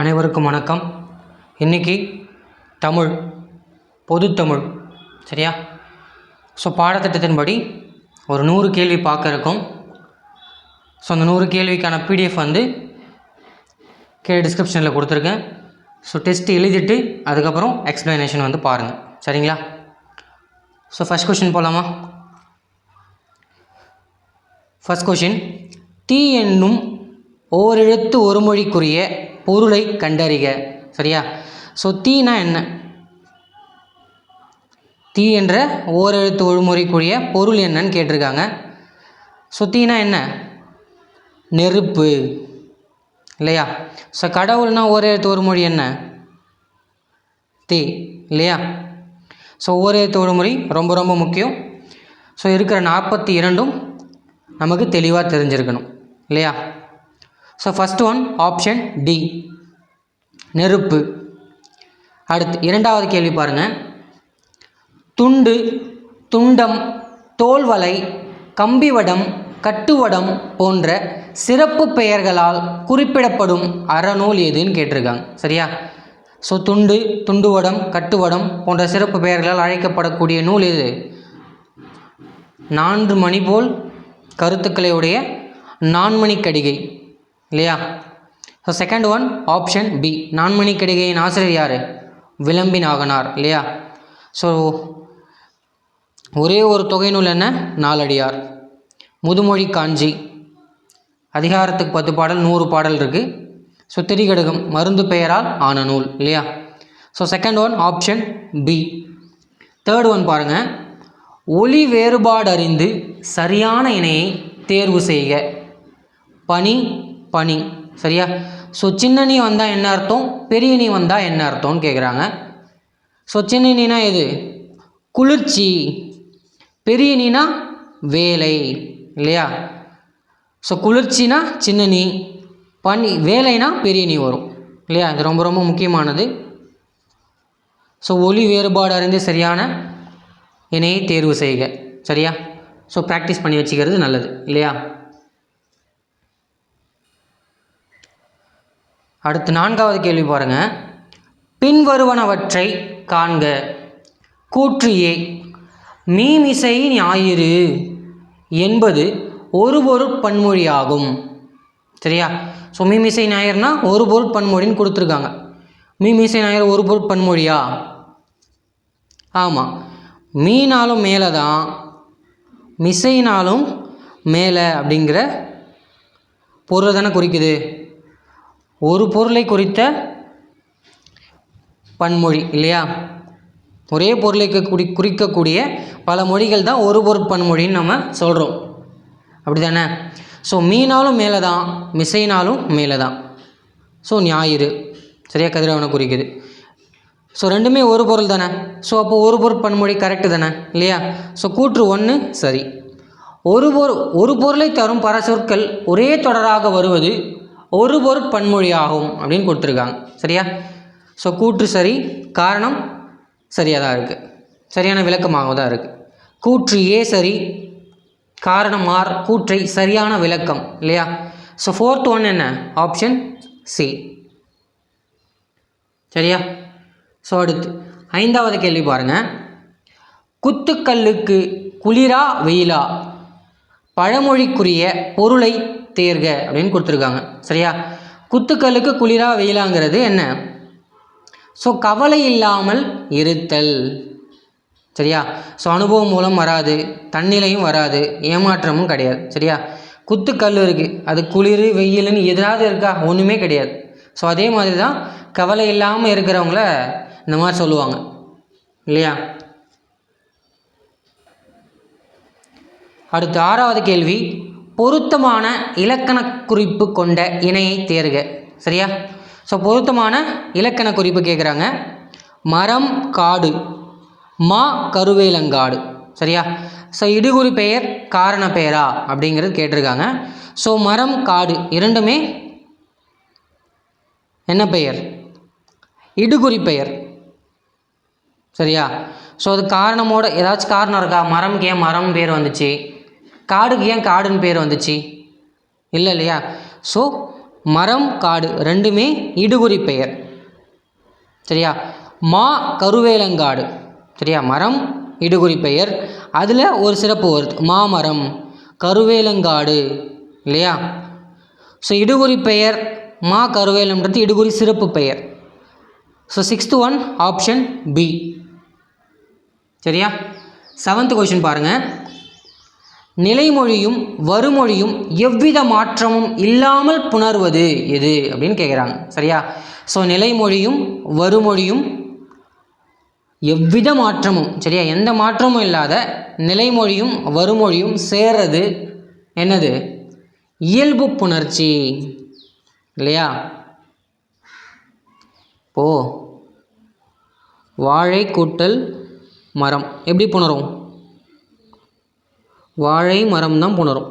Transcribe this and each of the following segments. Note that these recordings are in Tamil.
அனைவருக்கும் வணக்கம். இன்றைக்கி தமிழ் பொதுத்தமிழ் சரியா? ஸோ பாடத்திட்டத்தின்படி ஒரு 100 கேள்வி பார்க்க இருக்கும். ஸோ அந்த 100 கேள்விக்கான பிடிஎஃப் கீழே டிஸ்கிரிப்ஷனில் கொடுத்துருக்கேன். ஸோ டெஸ்ட் எழுதிட்டு அதுக்கப்புறம் எக்ஸ்ப்ளனேஷன் பாருங்கள் சரிங்களா? ஸோ ஃபஸ்ட் கொஷின் போகலாமா? ஃபஸ்ட் கொஷின், தீ என்னும் ஓரெழுத்து ஒரு மொழிக்குரிய பொருளை கண்டறிக. சரியா? ஸோ தீனா என்ன? தீ என்ற ஓரெழுத்து ஒரு மொழிக்குரிய பொருள் என்னன்னு கேட்டிருக்காங்க. ஸோ தீனா என்ன? நெருப்பு இல்லையா? ஸோ கடவுள்னா ஓரெழுத்து ஒரு மொழி என்ன? தீ இல்லையா? ஸோ ஓரெழுத்து ஒரு மொழி ரொம்ப ரொம்ப முக்கியம். ஸோ இருக்கிற 42 நமக்கு தெளிவாக தெரிஞ்சிருக்கணும் இல்லையா? So first one option D, நெருப்பு. அடுத்து இரண்டாவது கேள்வி பாருங்கள். துண்டு, துண்டம், தோல்வலை, கம்பிவடம், கட்டுவடம் போன்ற சிறப்பு பெயர்களால் குறிப்பிடப்படும் அறநூல் எதுன்னு கேட்டிருக்காங்க. சரியா? ஸோ துண்டு, துண்டுவடம், கட்டுவடம் போன்ற சிறப்பு பெயர்களால் அழைக்கப்படக்கூடிய நூல் எது? 4 மணி போல் கருத்துக்களை உடைய நான்மணிக்கடிகை இல்லையா? So second one option B, நான்மணிக்கடிகையின் ஆசிரியர் யார்? விளம்பி நாகனார் இல்லையா? ஸோ ஒரே ஒரு தொகை நூல் என்ன? நாலடியார். முதுமொழி காஞ்சி, அதிகாரத்துக்கு 10 பாடல், 100 பாடல் இருக்குது. ஸோ திரிகடுகம், மருந்து பெயரால் ஆன நூல் இல்லையா? So second one option B. Third one பாருங்கள். ஒலி வேறுபாடு அறிந்து சரியான இணையை தேர்வு செய்க. பனி, பனி. சரியா? ஸோ சின்ன நீ வந்தால் என்ன அர்த்தம், பெரிய நீ வந்தால் என்ன அர்த்தம்னு கேட்குறாங்க. ஸோ சின்ன நீனா எது? குளிர்ச்சி. பெரிய நீனா வேலை இல்லையா? ஸோ குளிர்ச்சினா சின்ன நீ, பனி வேலைனா பெரிய நீ வரும் இல்லையா? இது ரொம்ப ரொம்ப முக்கியமானது. ஸோ ஒலி வேறுபாடு அறிந்து சரியான இணையை தேர்வு செய்க. சரியா? ஸோ ப்ராக்டிஸ் பண்ணி வச்சுக்கிறது நல்லது இல்லையா? அடுத்து நான்காவது கேள்வி பாருங்கள். பின்வருவனவற்றை காண்க. கூற்று ஏ, மீமிசை ஞாயிறு என்பது ஒரு பொருட்பன்மொழியாகும். சரியா? ஸோ மீமிசை ஞாயிறுனா ஒரு பொருட்பன்மொழின்னு கொடுத்துருக்காங்க. மீமிசை ஞாயிறு ஒரு பொருட்பன்மொழியா? ஆமாம். மீனாலும் மேலே தான், மிசைனாலும் மேலே அப்படிங்கிற பொருளை தானே குறிக்குது. ஒரு பொருளை குறித்த பன்மொழி இல்லையா? ஒரே பொருளை குறிக்கக்கூடிய பல மொழிகள் தான் ஒரு பொருட்பன்மொழின்னு நம்ம சொல்கிறோம். அப்படி தானே? ஸோ மீனாலும் மேலே தான், மிசைனாலும் மேலே தான். ஸோ ஞாயிறு சரியா கதிரவனை குறிக்குது. ஸோ ரெண்டுமே ஒரு பொருள் தானே. ஸோ அப்போ ஒரு பொருட்பன்மொழி கரெக்டு தானே இல்லையா? ஸோ கூற்று 1 சரி. ஒரு பொருளை தரும் பல சொற்கள் ஒரே தொடராக வருவது ஒரு பொருட்பன்மொழியாகும் அப்படின்னு கொடுத்துருக்காங்க. சரியா? ஸோ கூற்று சரி, காரணம் சரியாக தான் இருக்குது, சரியான விளக்கமாக தான் இருக்குது. கூற்று ஏ சரி, காரணம் ஆர், கூற்றை சரியான விளக்கம் இல்லையா? ஸோ ஃபோர்த் ஒன் என்ன? Option C. சரியா? ஸோ அடுத்து ஐந்தாவது கேள்வி பாருங்கள். குத்துக்கல்லுக்கு குளிரா வெயிலா? பழமொழிக்குரிய பொருளை தேர்க அப்படின்னு கொடுத்துருக்காங்க. சரியா? குத்துக்கல்லுக்கு குளிரா வெயிலாங்கிறது என்ன? ஸோ கவலை இல்லாமல் இருத்தல். சரியா? ஸோ அனுபவம் மூலம் வராது, தன்னிலையும் வராது, ஏமாற்றமும் கிடையாது. சரியா? குத்துக்கல் இருக்குது, அது குளிர் வெயில்னு எதாவது இருக்கா? ஒன்றுமே கிடையாது. ஸோ அதே மாதிரி தான் கவலை இல்லாமல் இருக்கிறவங்கள இந்த மாதிரி சொல்லுவாங்க இல்லையா? அடுத்து ஆறாவது கேள்வி, பொருத்தமான இலக்கண குறிப்பு கொண்ட இணையை தேர்க. சரியா? ஸோ பொருத்தமான இலக்கண குறிப்பு கேட்குறாங்க. மரம், காடு, மா கருவேலங்காடு. சரியா? ஸோ இடுகுறி பெயர் காரண பெயரா அப்படிங்கிறது கேட்டிருக்காங்க. ஸோ மரம், காடு இரண்டுமே என்ன பெயர்? இடுகுறி பெயர். சரியா? ஸோ அது காரணமோட ஏதாச்சும் காரணம் இருக்கா? மரம்க்கு ஏன் மரம் பேர் வந்துச்சு, காடுக்கு ஏன் காடுன்னு பேர் வந்துச்சு? இல்லை இல்லையா? ஸோ மரம் காடு ரெண்டுமே இடுகுறி பெயர். சரியா? மா கருவேலங்காடு. சரியா? மரம் இடுகுறி பெயர், அதில் ஒரு சிறப்பு வருது, மாமரம் கருவேலங்காடு இல்லையா? ஸோ இடுகுறி பெயர் மா கருவேலம்ன்றது இடுகுறி சிறப்பு பெயர். So 6th one option B. சரியா? 7th கொஷின் பாருங்கள். நிலைமொழியும் வருமொழியும் எவ்வித மாற்றமும் இல்லாமல் புணர்வது எது அப்படின்னு கேட்குறாங்க. சரியா? ஸோ நிலைமொழியும் வருமொழியும் எவ்வித மாற்றமும், சரியா, எந்த மாற்றமும் இல்லாத நிலைமொழியும் வருமொழியும் சேர்றது என்னது? இயல்பு புணர்ச்சி இல்லையா? இப்போ வாழை கூட்டல் மரம் எப்படி புணரும்? வாழை மரம் தான் புணரும்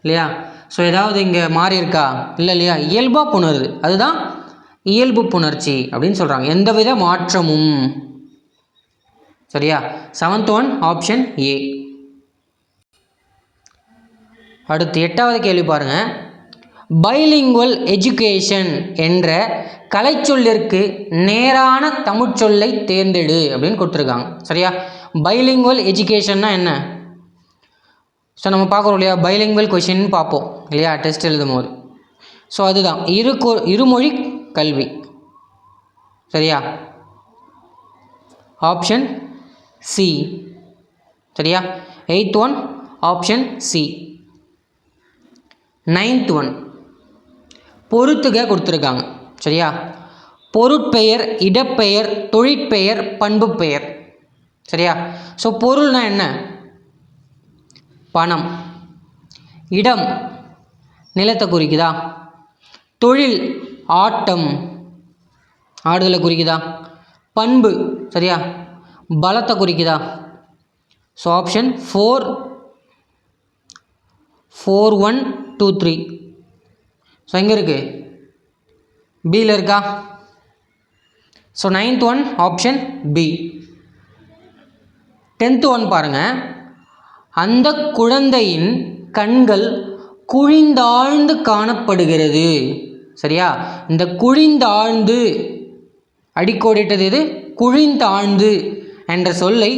இல்லையா? ஸோ ஏதாவது இங்கே மாறி இருக்கா? இல்லை இல்லையா? இயல்பாக புணருது, அதுதான் இயல்பு புணர்ச்சி அப்படின்னு சொல்கிறாங்க, எந்தவித மாற்றமும். சரியா? 7th one option A. அடுத்து 8வது கேள்வி பாருங்கள். பைலிங்குவல் எஜுகேஷன் என்ற கலைச்சொல்லிற்கு நேரான தமிழ்ச்சொல்லை தேர்ந்தெடு அப்படின்னு கொடுத்துருக்காங்க. சரியா? பைலிங்குவல் எஜுகேஷன்னா என்ன? ஸோ நம்ம பார்க்குறோம் இல்லையா, பைலிங்குவல் கொஷின் பார்ப்போம் இல்லையா டெஸ்ட் எழுதும் போது. ஸோ அதுதான் இருமொழி கல்வி. சரியா? Option C. சரியா? 8th one option C. 9th one பொறுத்துக கொடுத்துருக்காங்க. சரியா? பொருட்பெயர், இடப்பெயர், தொழிற்பெயர், பண்பு பெயர். சரியா? ஸோ பொருள்னா என்ன? பணம். இடம் நிலத்தை குறிக்குதா? தொழில் ஆட்டம் ஆடுதலை குறிக்குதா? பண்பு, சரியா, பலத்தை குறிக்குதா? So option 4, 1, 2, 3. ஸோ எங்கே இருக்குது? பியில் இருக்கா? So 9th one option B. 10th one பாருங்கள். அந்த குழந்தையின் கண்கள் குழிந்தாழ்ந்து காணப்படுகிறது. சரியா? இந்த குழிந்தாழ்ந்து அடிக்கோடிட்டது எது? குழிந்தாழ்ந்து என்ற சொல்லை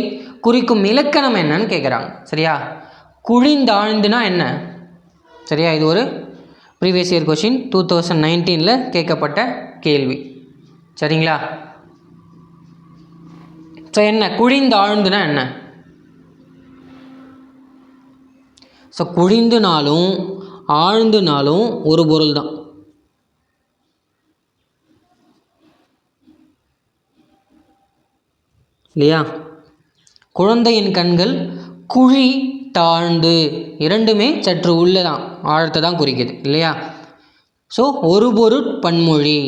குறிக்கும் இலக்கணம் என்னன்னு கேட்குறாங்க. சரியா? குழிந்தாழ்ந்துனா என்ன? சரியா? இது ஒரு ப்ரீவியஸ் இயர் கொஷின், 2019 கேட்கப்பட்ட கேள்வி. சரிங்களா? ஸோ என்ன குழிந்தாழ்ந்துனா என்ன? ஸோ குழிந்துனாலும் ஆழ்ந்துனாலும் ஒரு பொருள் தான் இல்லையா? குழந்தையின் கண்கள் குழி தாழ்ந்து இரண்டுமே சற்று உள்ளே தான், ஆழத்தை தான் குறிக்குது இல்லையா? ஸோ ஒரு பொருட் பன்மொழி.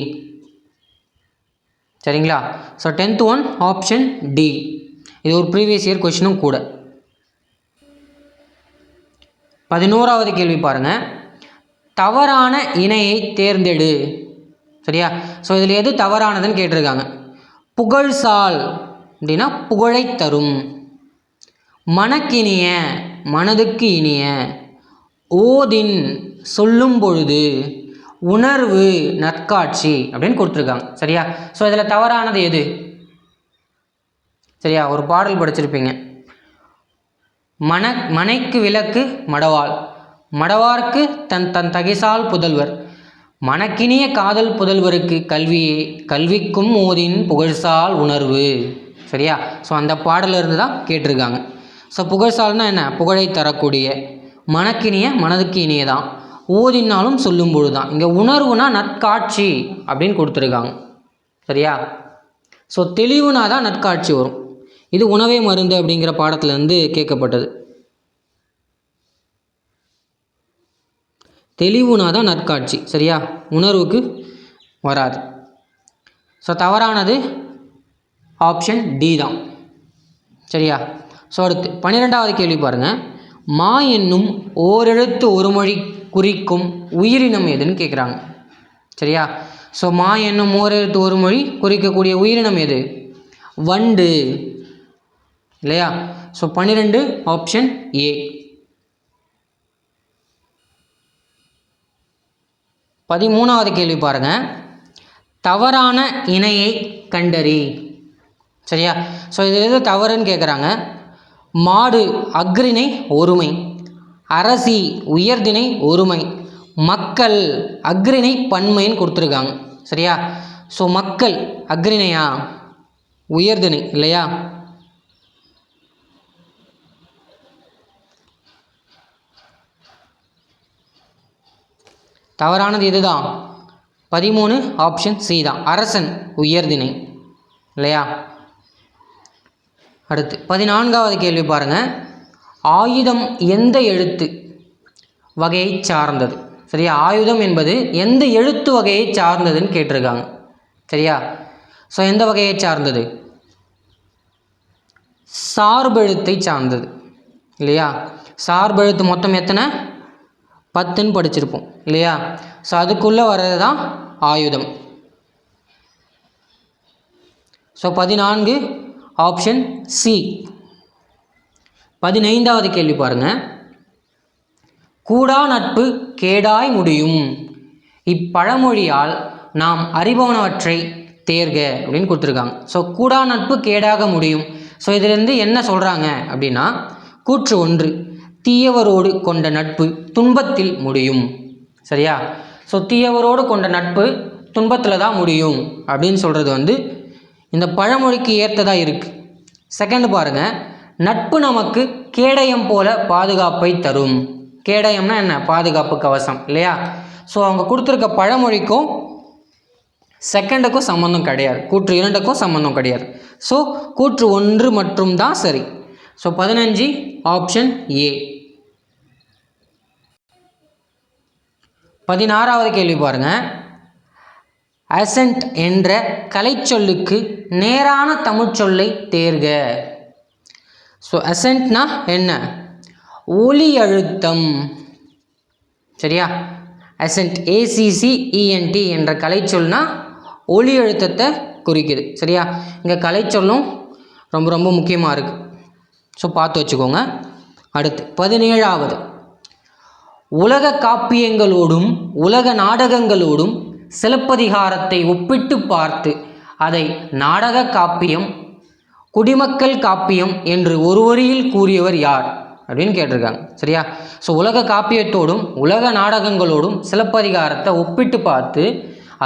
சரிங்களா? So 10th one option D. இது ஒரு ப்ரீவியஸ் இயர் கொஷினும் கூட. 11வது கேள்வி பாருங்கள். தவறான இணையை தேர்ந்தெடு. சரியா? ஸோ இதில் எது தவறானதுன்னு கேட்டிருக்காங்க. புகழ்சால் அப்படின்னா புகழை தரும். மனக்கினிய மனதுக்கு இனிய. ஓதின் சொல்லும் பொழுது. உணர்வு நற்காட்சி அப்படின்னு கொடுத்துருக்காங்க. சரியா? ஸோ இதில் தவறானது எது? சரியா? ஒரு பாடல் படிச்சிருப்பீங்க. மனைக்கு விளக்கு மடவாள், மடவார்க்கு தன் தகிசால் புதல்வர், மனக்கினிய காதல் புதல்வருக்கு கல்வியே, கல்விக்கும் ஓதின் புகழ்சால் உணர்வு. சரியா? ஸோ அந்த பாடலிருந்து தான் கேட்டிருக்காங்க. ஸோ புகழ்சால்னா என்ன? புகழை தரக்கூடிய. மனக்கினிய மனதுக்கு இனியதான். ஓதினாலும் சொல்லும் பொழுது தான். இங்கே உணர்வுனா நற்காட்சி அப்படின்னு கொடுத்துருக்காங்க. சரியா? ஸோ தெளிவுனா தான் நற்காட்சி வரும். இது உணவே மருந்து அப்படிங்கிற பாடத்துலேருந்து கேட்கப்பட்டது. தெளிவுனா தான் நற்காட்சி. சரியா? உணர்வுக்கு வராது. ஸோ தவறானது ஆப்ஷன் டி தான். சரியா? ஸோ அடுத்து 12வது கேள்வி பாருங்கள். மா என்னும் ஓரெழுத்து ஒரு மொழி குறிக்கும் உயிரினம் எதுன்னு கேட்குறாங்க. சரியா? ஸோ மா என்னும் ஓரெழுத்து ஒரு மொழி குறிக்கக்கூடிய உயிரினம் எது? வண்டு இல்லையா? So 12 option A. 13வது கேள்வி பாருங்கள். தவறான இணையை கண்டறி. சரியா? ஸோ இது எது தவறுன்னு கேட்குறாங்க. மாடு அஃறிணை ஒருமை, அரசி உயர்திணை ஒருமை, மக்கள் அஃறிணை பன்மைன்னு கொடுத்துருக்காங்க. சரியா? ஸோ மக்கள் அஃறிணையா உயர்திணை இல்லையா? தவறானது இதுதான். 13 ஆப்ஷன் சி தான். அரசன் உயர்திணை இல்லையா? அடுத்து 14வது கேள்வி பாருங்கள். ஆயுதம் எந்த எழுத்து வகையை சார்ந்தது? சரியா? ஆயுதம் என்பது எந்த எழுத்து வகையை சார்ந்ததுன்னு கேட்டிருக்காங்க. சரியா? ஸோ எந்த வகையை சார்ந்தது? சார்பெழுத்தை சார்ந்தது இல்லையா? சார்பெழுத்து மொத்தம் எத்தனை? 10ன்னு படிச்சிருப்போம் இல்லையா? ஸோ அதுக்குள்ளே வர்றது தான் ஆயுதம். So 14 option C. 15வது கேள்வி பாருங்கள். கூடா நட்பு கேடாய் முடியும், இப்பழமொழியால் நாம் அறிபவனவற்றை தேர்க அப்படின்னு கொடுத்துருக்காங்க. ஸோ கூடா நட்பு கேடாக முடியும். ஸோ இதிலேருந்து என்ன சொல்கிறாங்க அப்படின்னா, கூற்று 1, தீயவரோடு கொண்ட நட்பு துன்பத்தில் முடியும். சரியா? ஸோ தீயவரோடு கொண்ட நட்பு துன்பத்தில் தான் முடியும் அப்படின்னு சொல்கிறது இந்த பழமொழிக்கு ஏற்றதாக இருக்குது. செகண்ட் பாருங்கள். நட்பு நமக்கு கேடயம் போல பாதுகாப்பை தரும். கேடயம்னா என்ன? பாதுகாப்பு கவசம் இல்லையா? ஸோ அவங்க கொடுத்துருக்க பழமொழிக்கும் செகண்டுக்கும் சம்மந்தம் கிடையாது, கூற்று 2க்கும் சம்மந்தம் கிடையாது. ஸோ கூற்று 1 மற்றும் தான் சரி. So 15 option A. 16வது கேள்வி பாருங்கள். அசென்ட் என்ற கலைச்சொல்லுக்கு நேரான தமிழ் சொல்லை தேர்க. ஸோ அசென்ட்னா என்ன? ஒலி அழுத்தம். சரியா? அசென்ட் ACCENT என்ற கலைச்சொல்னா ஒலி அழுத்தத்தை குறிக்குது. சரியா? இங்கே கலைச்சொல்லும் ரொம்ப ரொம்ப முக்கியமாக இருக்குது. ஸோ பார்த்து வச்சுக்கோங்க. அடுத்து 17வது. உலக காப்பியங்களோடும் உலக நாடகங்களோடும் சிலப்பதிகாரத்தை ஒப்பிட்டு பார்த்து அதை நாடக காப்பியம், குடிமக்கள் காப்பியம் என்று ஒரு வரியில் கூறியவர் யார் அப்படின்னு கேட்டிருக்காங்க. சரியா? ஸோ உலக காப்பியத்தோடும் உலக நாடகங்களோடும் சிலப்பதிகாரத்தை ஒப்பிட்டு பார்த்து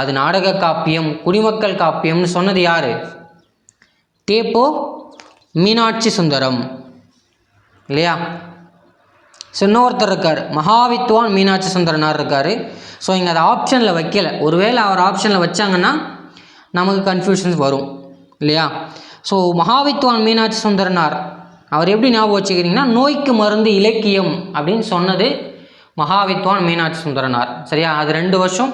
அது நாடக காப்பியம், குடிமக்கள் காப்பியம்னு சொன்னது யார்? தேப்போ மீனாட்சி சுந்தரம் இல்லையா? ஸோ இன்னொருத்தர் இருக்கார், மகாவித்வான் மீனாட்சி சுந்தரனார் இருக்கார். ஸோ இங்கே அதை ஆப்ஷனில் வைக்கலை. ஒருவேளை அவர் ஆப்ஷனில் வச்சாங்கன்னா நமக்கு கன்ஃபியூஷன்ஸ் வரும் இல்லையா? ஸோ மகாவித்வான் மீனாட்சி சுந்தரனார் அவர் எப்படி ஞாபகம் வச்சுக்கிறீங்கன்னா, நோய்க்கு மருந்து இலக்கியம் அப்படின்னு சொன்னது மகாவித்வான் மீனாட்சி சுந்தரனார். சரியா? அது 2 வருஷம்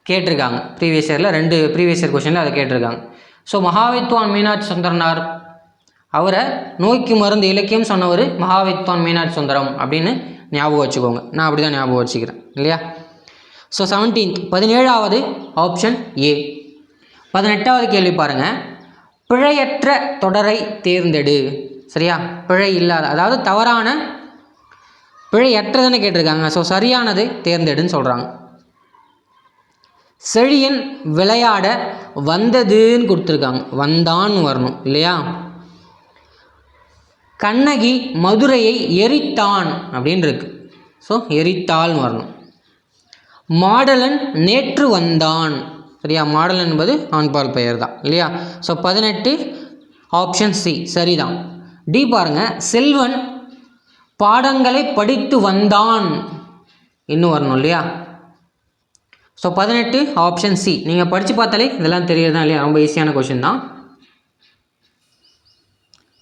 கேட்டிருக்காங்க ப்ரீவியஸ் இயரில், 2 ப்ரீவியஸ் இயர் கொஷனில் அதை கேட்டிருக்காங்க. ஸோ மகாவித்வான் மீனாட்சி சுந்தரனார் அவரை நோய்க்கு மருந்து இலக்கியம் சொன்னவர் மகாவித்வான் மீனாட்சி சுந்தரம் அப்படின்னு ஞாபகம் வச்சுக்கோங்க. நான் அப்படி தான் ஞாபகம் வச்சுக்கிறேன் இல்லையா? So 17வது option A. 18வது கேள்வி பாருங்கள். பிழையற்ற தொடரை தேர்ந்தெடு. சரியா? பிழை இல்லாத, அதாவது தவறான, பிழையற்றதுன்னு கேட்டிருக்காங்க. ஸோ சரியானது தேர்ந்தெடுன்னு சொல்கிறாங்க. செழியன் விளையாட வந்ததுன்னு கொடுத்துருக்காங்க, வந்தான்னு வரணும் இல்லையா? கண்ணகி மதுரையை எரித்தான் அப்படின்னு இருக்கு. ஸோ எரித்தாள்னு வரணும். மாடலன் நேற்று வந்தான். சரியா? மாடலன் என்பது ஆண்பால் பெயர் தான் இல்லையா? ஸோ 18 ஆப்ஷன் சி சரிதான். டி பாருங்க. செல்வன் பாடங்களை படித்து வந்தான் இன்னும் வரணும் இல்லையா? So 18 option C. நீங்கள் படித்து பார்த்தாலே இதெல்லாம் தெரியுது இல்லையா? ரொம்ப ஈஸியான கொஷின் தான்.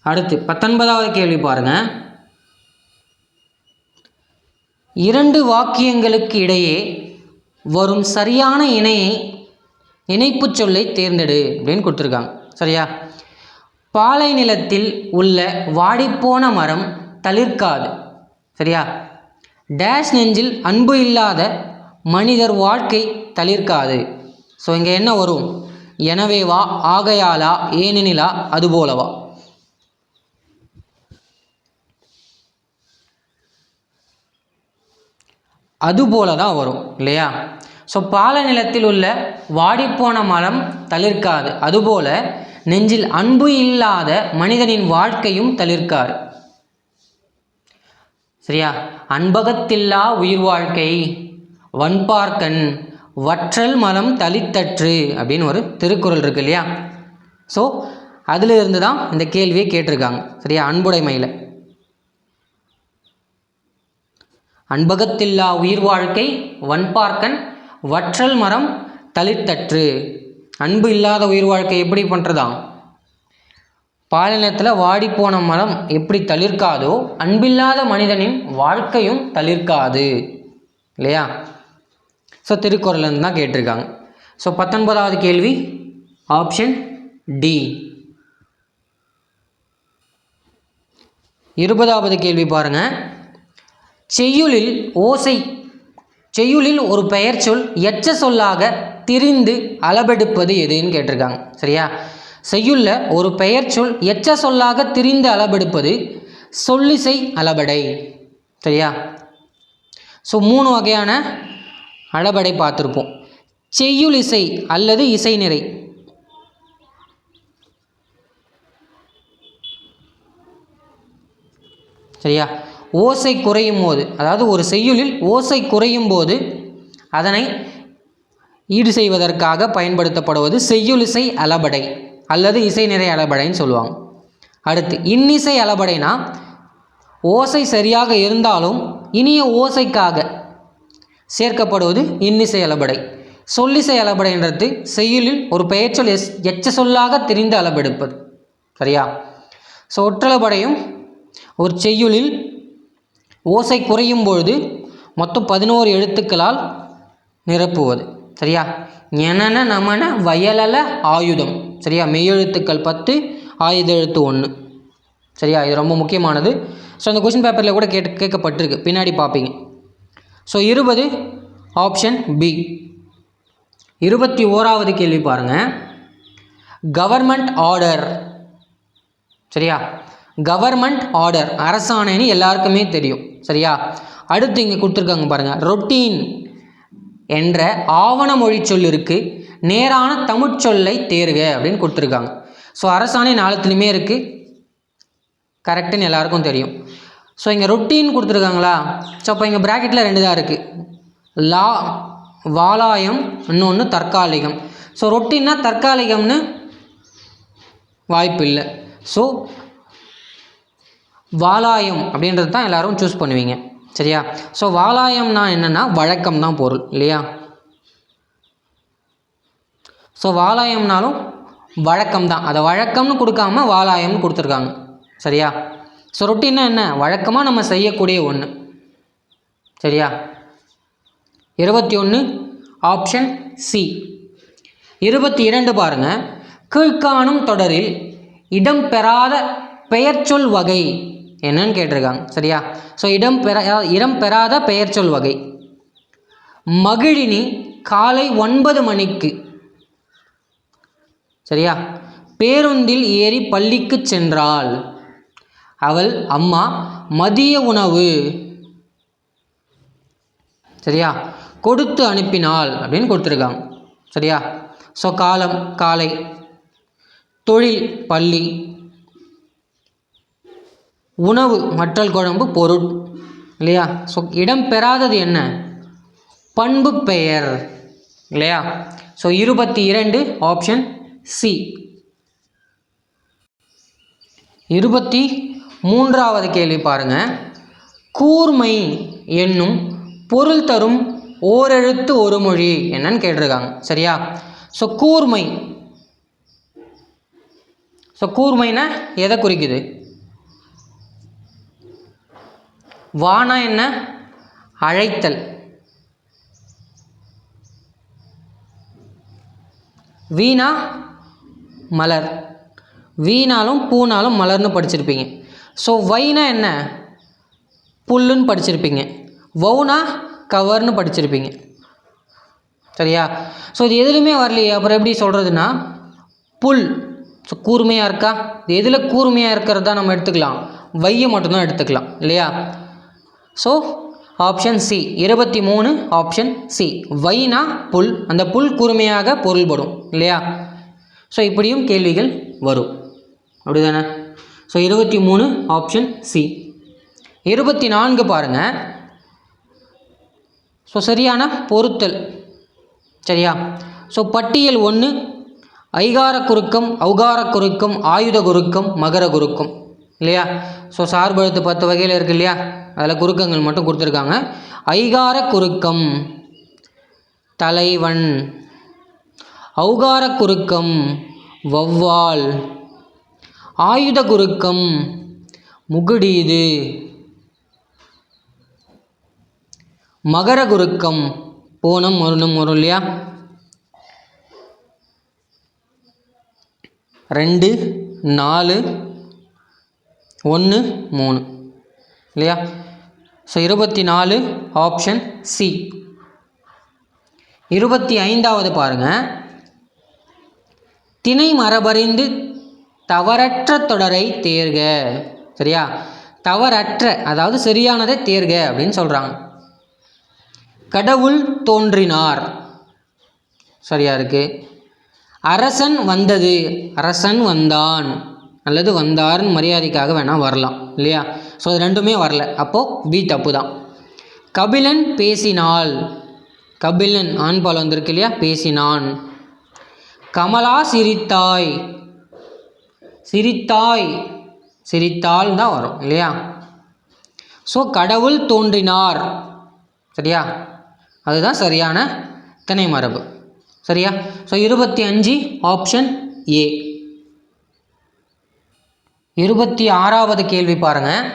அடுத்து 19வது கேள்வி பாருங்கள். 2 வாக்கியங்களுக்கு இடையே வரும் சரியான இணைப்பு சொல்லை தேர்ந்தெடு அப்படின்னு கொடுத்துருக்காங்க. சரியா? பாலை நிலத்தில் உள்ள வாடிப்போன மரம் தளிர்க்காது. சரியா? டேஷ் நெஞ்சில் அன்பு இல்லாத மனிதர் வாழ்க்கை தளிர்க்காது. ஸோ இங்கே என்ன வரும்? எனவேவா, ஆகையாலா, ஏனெனிலா, அதுபோலவா? அதுபோல தான் வரும் இல்லையா? ஸோ பால நிலத்தில் உள்ள வாடிப்போன மரம் தளிர்க்காது, அதுபோல நெஞ்சில் அன்பு இல்லாத மனிதனின் வாழ்க்கையும் தளிர்க்காது. சரியா? அன்பகத்தில்லா உயிர் வாழ்க்கை வன்பார்க்கன் வற்றல் மரம் தளித்தற்று அப்படின்னு ஒரு திருக்குறள் இருக்கு இல்லையா? ஸோ அதில் இருந்து தான் இந்த கேள்வியை கேட்டிருக்காங்க. சரியா? அன்புடைமையில் அன்பகத்தில்லா உயிர் வாழ்க்கை வன்பார்க்கன் வற்றல் மரம் தளித்தற்று. அன்பு இல்லாத உயிர் வாழ்க்கை எப்படி பண்ணுறதாம்? பாலினத்தில் வாடிப்போன மரம் எப்படி தளிர்க்காதோ அன்பில்லாத மனிதனின் வாழ்க்கையும் தளிர்க்காது இல்லையா? ஸோ திருக்குறள்லேருந்து தான் கேட்டிருக்காங்க. ஸோ 19வது கேள்வி ஆப்ஷன் டி. 20வது கேள்வி பாருங்கள். செய்யுளில் ஒரு பெயர் சொல் எச்ச சொல்லாக திரிந்து அளபெடுப்பது எதுன்னு கேட்டிருக்காங்க. சரியா? செய்யுள்ள ஒரு பெயர் சொல் எச்ச சொல்லாக திரிந்து அளபெடுப்பது சொல்லிசை அளபடை. சரியா? ஸோ 3 வகையான அளபடை பார்த்துருப்போம். செய்யுளிசை அல்லது இசை நிறை. சரியா? ஓசை குறையும் போது, அதாவது ஒரு செய்யுளில் ஓசை குறையும் போது அதனை ஈடு செய்வதற்காக பயன்படுத்தப்படுவது செய்யுளிசை அளபடை அல்லது இசை நிறை அளபடைன்னு சொல்லுவாங்க. அடுத்து இன்னிசை அளபடைனா ஓசை சரியாக இருந்தாலும் இனிய ஓசைக்காக சேர்க்கப்படுவது இன்னிசை அளபடை. சொல்லிசை அளபடைன்றது செய்யுளில் ஒரு பெயர்ச்சொல் எச்ச சொல்லாக திரிந்து அளபெடுப்பது. சரியா? ஸோ ஒற்றளபடையும் ஒரு செய்யுளில் ஓசை குறையும் பொழுது மொத்தம் 11 எழுத்துக்களால் நிரப்புவது. சரியா? எனன நமன வயலல ஆயுதம். சரியா? மெய்யெழுத்துக்கள் 10, ஆயுத எழுத்து 1. சரியா? இது ரொம்ப முக்கியமானது. ஸோ அந்த கொஸ்டின் பேப்பரில் கூட கேட்கப்பட்டிருக்கு, பின்னாடி பார்ப்பீங்க. So 20 option B. 21வது கேள்வி பாருங்கள். Government order. சரியா? கவர்மெண்ட் ஆர்டர் அரசாணைன்னு எல்லாருக்குமே தெரியும். சரியா? அடுத்து இங்கே கொடுத்துருக்காங்க பாருங்கள். ரொட்டீன் என்ற ஆவண மொழி சொல்லிருக்கு நேரான தமிழ்ச்சொல்லை தேர்க அப்படின்னு கொடுத்துருக்காங்க. ஸோ அரசாணை 4த்துலேயுமே இருக்குது, கரெக்டுன்னு எல்லாருக்கும் தெரியும். ஸோ இங்கே ரொட்டீன் கொடுத்துருக்காங்களா? ஸோ அப்போ இங்கே ப்ராக்கெட்டில் 2 தான் இருக்குது. லா வாலாயம், இன்னொன்று தற்காலிகம். ஸோ ரொட்டீன்னா தற்காலிகம்னு வாய்ப்பு இல்லை. ஸோ வாலாயம் அப்படின்றது தான் எல்லோரும் சூஸ் பண்ணுவீங்க. சரியா? ஸோ வாலாயம்னா என்னென்னா வழக்கம் தான் பொருள் இல்லையா? ஸோ வாலாயம்னாலும் வழக்கம் தான், அதை வழக்கம்னு கொடுக்காம வாலாயம்னு கொடுத்துருக்காங்க. சரியா? ஸோ ரொட்டீன்னா என்ன? வழக்கமாக நம்ம செய்யக்கூடிய ஒன்று. சரியா? 21 ஆப்ஷன் சி. 22 பாருங்கள். கீழ்காணும் தொடரில் இடம்பெறாத பெயர்ச்சொல் வகை என்னன்னு கேட்டிருக்காங்க. சரியா? ஸோ இடம்பெறாத பெயர்ச்சொல் வகை. மகிழினி காலை 9 மணிக்கு. சரியா? பேருந்தில் ஏறி பள்ளிக்கு சென்றாள். அவள் அம்மா மதிய உணவு சரியா கொடுத்து அனுப்பினாள் அப்படின்னு கொடுத்துருக்காங்க. சரியா? ஸோ காலம் காலை, தொழில் பள்ளி, உணவு மற்றல் குழம்பு பொருள் இல்லையா? ஸோ இடம் பெறாதது என்ன? பண்பு பெயர் இல்லையா? So 22 option C. 23வது கேள்வி பாருங்கள். கூர்மை என்னும் பொருள் தரும் ஓரெழுத்து ஒரு மொழி என்னன்னு கேட்டிருக்காங்க. சரியா? ஸோ கூர்மைனா எதை குறிக்குது? வானா என்ன? அழைத்தல். வீணா மலர். வீணாலும் பூனாலும் மலர்னு படிச்சிருப்பீங்க. ஸோ வைனா என்ன? புல்லுன்னு படிச்சிருப்பீங்க. வவுனா கவர்னு படிச்சிருப்பீங்க. சரியா? ஸோ இது எதுலையுமே வரலையே, அப்புறம் எப்படி சொல்கிறதுனா புல். ஸோ கூர்மையாக இருக்கா? இது எதில் கூர்மையாக இருக்கிறதா நம்ம எடுத்துக்கலாம்? வையை மட்டும்தான் எடுத்துக்கலாம் இல்லையா? So option C 23 option C. வைனா புல், அந்த புல் குறுமையாக பொருள்படும் இல்லையா. ஸோ இப்படியும் கேள்விகள் வரும் அப்படி தானே. So 23 option C. 24 பாருங்கள். ஸோ சரியான பொருத்தல் சரியா. ஸோ பட்டியல் 1 ஐகார குறுக்கம், ஔகார குறுக்கம், ஆயுத குறுக்கம், மகர குறுக்கம் இல்லையா. ஸோ சார்பெழுத்து 10 வகையில் இருக்குது இல்லையா, அதில் குறுக்கங்கள் மட்டும் கொடுத்துருக்காங்க. ஐகார குறுக்கம் தலைவன், ஔகார குறுக்கம் வௌவால், ஆயுத குறுக்கம் முகுடீது, மகர குறுக்கம் போனம் மருணம் வரும் இல்லையா. 2 4 1 3 இல்லையா. So 24 option C. 25வது பாருங்கள். திணை மரபறிந்து தவறற்ற தொடரை தேர்க சரியா. தவறற்ற அதாவது சரியானதை தேர்க அப்படின்னு சொல்கிறாங்க. கடவுள் தோன்றினார் சரியா இருக்குது. அரசன் வந்தது, அரசன் வந்தான் அல்லது வந்தார்னு மரியாதைக்காக வேணால் வரலாம் இல்லையா. ஸோ அது ரெண்டுமே வரல, அப்போது பி தப்பு தான். கபிலன் பேசினாள், கபிலன் ஆண்பால் வந்திருக்கு இல்லையா, பேசினான். கமலா சிரித்தாய், சிரித்தாய் சிரித்தாள் தான் வரும் இல்லையா. ஸோ கடவுள் தோன்றினார் சரியா, அதுதான் சரியான திணை மரபு சரியா. So 25 option A. 26வது கேள்வி பாருங்கள்.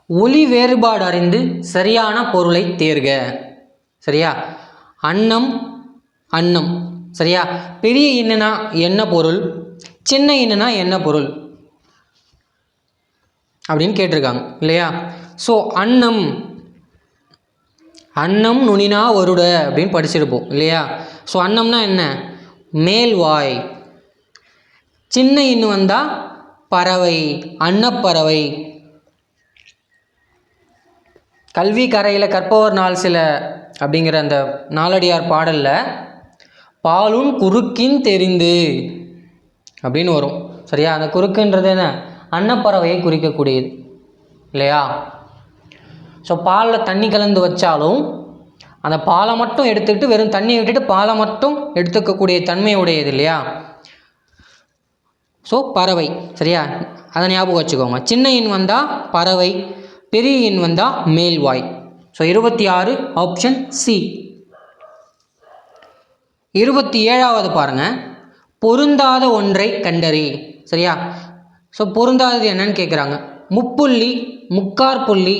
ஒலி வேறுபாடு அறிந்து சரியான பொருளை தேர்க சரியா. அன்னம் அன்னம் சரியா. பெரிய இன்னனா என்ன பொருள், சின்ன இன்னனா என்ன பொருள் அப்படின்னு கேட்டிருக்காங்க இல்லையா. ஸோ அன்னம், அன்னம் நுனினா வருட அப்படின்னு படிச்சிருப்போம் இல்லையா. ஸோ அன்னம்னா என்ன, மேல்வாய். சின்ன இன்னு வந்தால் பறவை, அன்னப்பறவை. கல்வி கரையில் கற்பவர் நாள் சில அப்படிங்கிற அந்த நாலடியார் பாடலில் பாலுன் குறுக்கின் தெரிந்து அப்படின்னு வரும் சரியா. அந்த குறுக்குன்றது என்ன, அன்னப்பறவையை குறிக்கக்கூடியது இல்லையா. ஸோ பாலில் தண்ணி கலந்து வச்சாலும் அந்த பாலை மட்டும் எடுத்துக்கிட்டு வெறும் தண்ணியை விட்டுட்டு பாலை மட்டும் எடுத்துக்கக்கூடிய தன்மை உடையது இல்லையா. ஸோ பறவை சரியா, அதை ஞாபகம் வச்சுக்கோங்க. சின்ன இன் வந்தால் பறவை, பெரிய இன் வந்தால் மேல்வாய். So 26 option C. 27வது பாருங்கள். பொருந்தாத ஒன்றை கண்டறி சரியா. ஸோ பொருந்தாதது என்னன்னு கேட்குறாங்க. முப்புள்ளி, முக்காற்புள்ளி,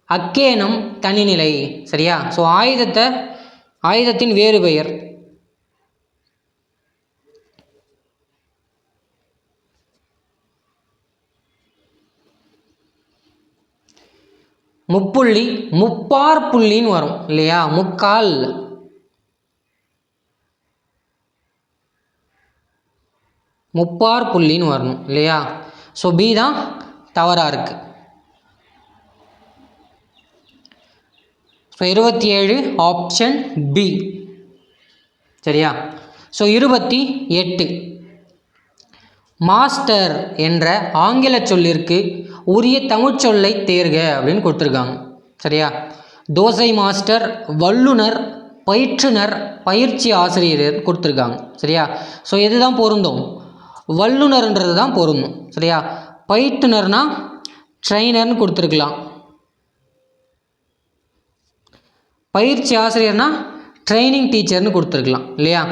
அக்கேனம், தனிநிலை சரியா. ஸோ ஆயுதத்தின் வேறு பெயர். முப்புள்ளி, முப்பார் புள்ளின்னு வரும் இல்லையா. முக்கால், முப்பார் புள்ளின்னு வரணும் இல்லையா. ஸோ பி தான் தவறாக இருக்குது. ஸோ 27 ஆப்ஷன் பி சரியா. ஸோ 28 மாஸ்டர் என்ற ஆங்கில சொல்லிற்கு உரிய தமிழ் சொல்லை தேர்க அப்படின்னு கொடுத்துருக்காங்க சரியா. தோசை மாஸ்டர், வல்லுனர், பயிற்றுனர், பயிற்சி ஆசிரியர் கொடுத்துருக்காங்க சரியா. ஸோ எதுதான் பொருந்தும், வல்லுனர்ன்றது தான் பொருந்தும் சரியா. பயிற்றுனர்னா ட்ரைனர்னு கொடுத்துருக்கலாம், பயிற்சி ஆசிரியர்னா ட்ரைனிங் டீச்சர்னு கொடுத்துருக்கலாம் இல்லையா.